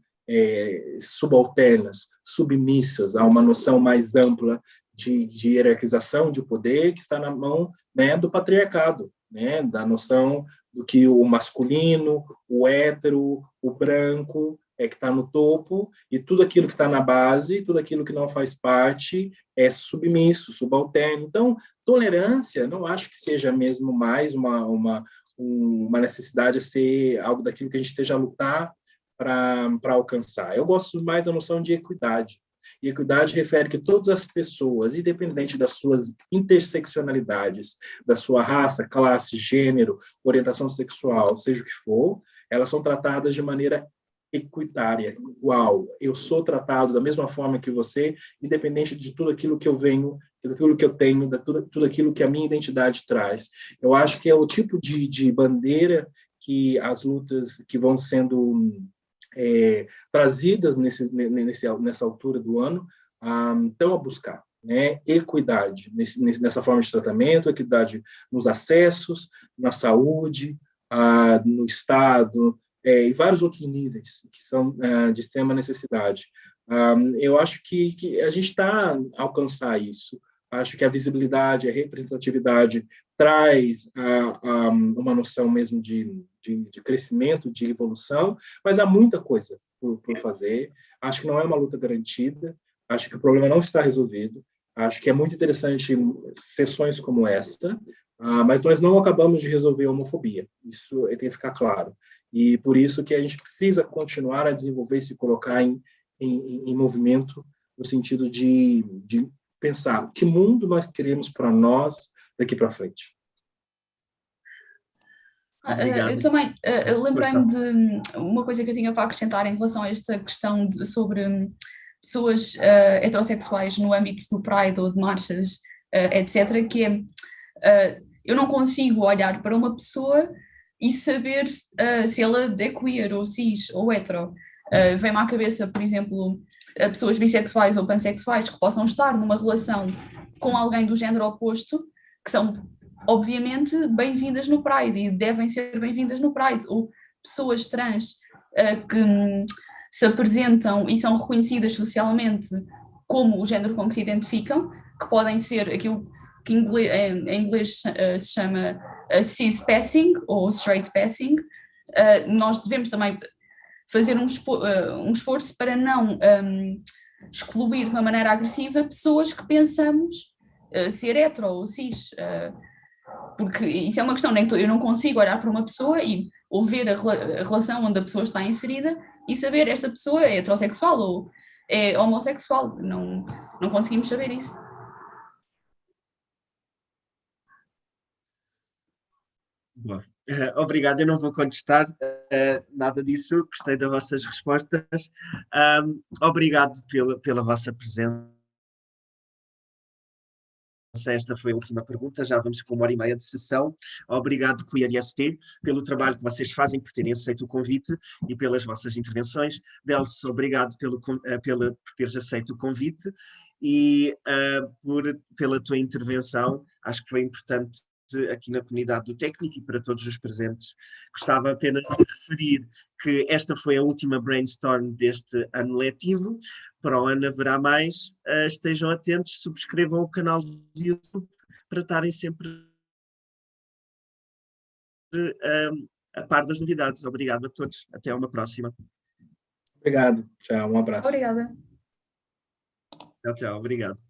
subalternas, submissas a uma noção mais ampla de hierarquização de poder que está na mão, né, do patriarcado, né, da noção do que o masculino, o hétero, o branco que está no topo, e tudo aquilo que está na base, tudo aquilo que não faz parte é submisso, subalterno. Então, tolerância não acho que seja mesmo mais uma necessidade a ser algo daquilo que a gente esteja a lutar para alcançar. Eu gosto mais da noção de equidade. E equidade refere que todas as pessoas, independente das suas interseccionalidades, da sua raça, classe, gênero, orientação sexual, seja o que for, elas são tratadas de maneira equitária, igual. Eu sou tratado da mesma forma que você, independente de tudo aquilo que eu venho, de tudo que eu tenho, de tudo aquilo que a minha identidade traz. Eu acho que é o tipo de bandeira que as lutas que vão sendo trazidas nessa altura do ano estão a buscar, né? Equidade nessa forma de tratamento, equidade nos acessos, na saúde, no Estado, e vários outros níveis que são de extrema necessidade. Eu acho que a gente está a alcançar isso. Acho que a visibilidade, a representatividade traz uma noção mesmo de crescimento, de evolução, mas há muita coisa por fazer. Acho que não é uma luta garantida, acho que o problema não está resolvido, acho que é muito interessante sessões como esta, mas nós não acabamos de resolver a homofobia, isso tem que ficar claro. E por isso que a gente precisa continuar a desenvolver e se colocar em movimento no sentido de pensar que mundo nós queremos para nós daqui para frente. Eu também lembrei-me de uma coisa que eu tinha para acrescentar em relação a esta questão sobre pessoas heterossexuais no âmbito do Pride ou de marchas, etc., que é, eu não consigo olhar para uma pessoa e saber se ela é queer ou cis ou hetero. Vem-me à cabeça, por exemplo, pessoas bissexuais ou pansexuais que possam estar numa relação com alguém do género oposto, que são obviamente bem-vindas no Pride e devem ser bem-vindas no Pride, ou pessoas trans que se apresentam e são reconhecidas socialmente como o género com que se identificam, que podem ser aquilo que em inglês se chama cis-passing ou straight-passing. Nós devemos também fazer um esforço para não excluir de uma maneira agressiva pessoas que pensamos ser hetero ou cis, porque isso é uma questão, né? Eu não consigo olhar para uma pessoa e ouvir a relação onde a pessoa está inserida e saber esta pessoa é heterossexual ou é homossexual, não conseguimos saber isso. Bom, obrigado, eu não vou contestar nada disso, gostei das vossas respostas. Obrigado pela vossa presença. Esta foi a última pergunta, já vamos com 1h30 de sessão. Obrigado, Queer IST, pelo trabalho que vocês fazem, por terem aceito o convite e pelas vossas intervenções. Delcio, obrigado por teres aceito o convite e pela tua intervenção. Acho que foi importante presente aqui na comunidade do técnico e para todos os presentes. Gostava apenas de referir que esta foi a última brainstorm deste ano letivo. Para o ano haverá mais. Estejam atentos, subscrevam o canal do YouTube para estarem sempre a par das novidades. Obrigado a todos. Até uma próxima. Obrigado. Tchau, um abraço. Obrigada. Tchau, tchau. Obrigado.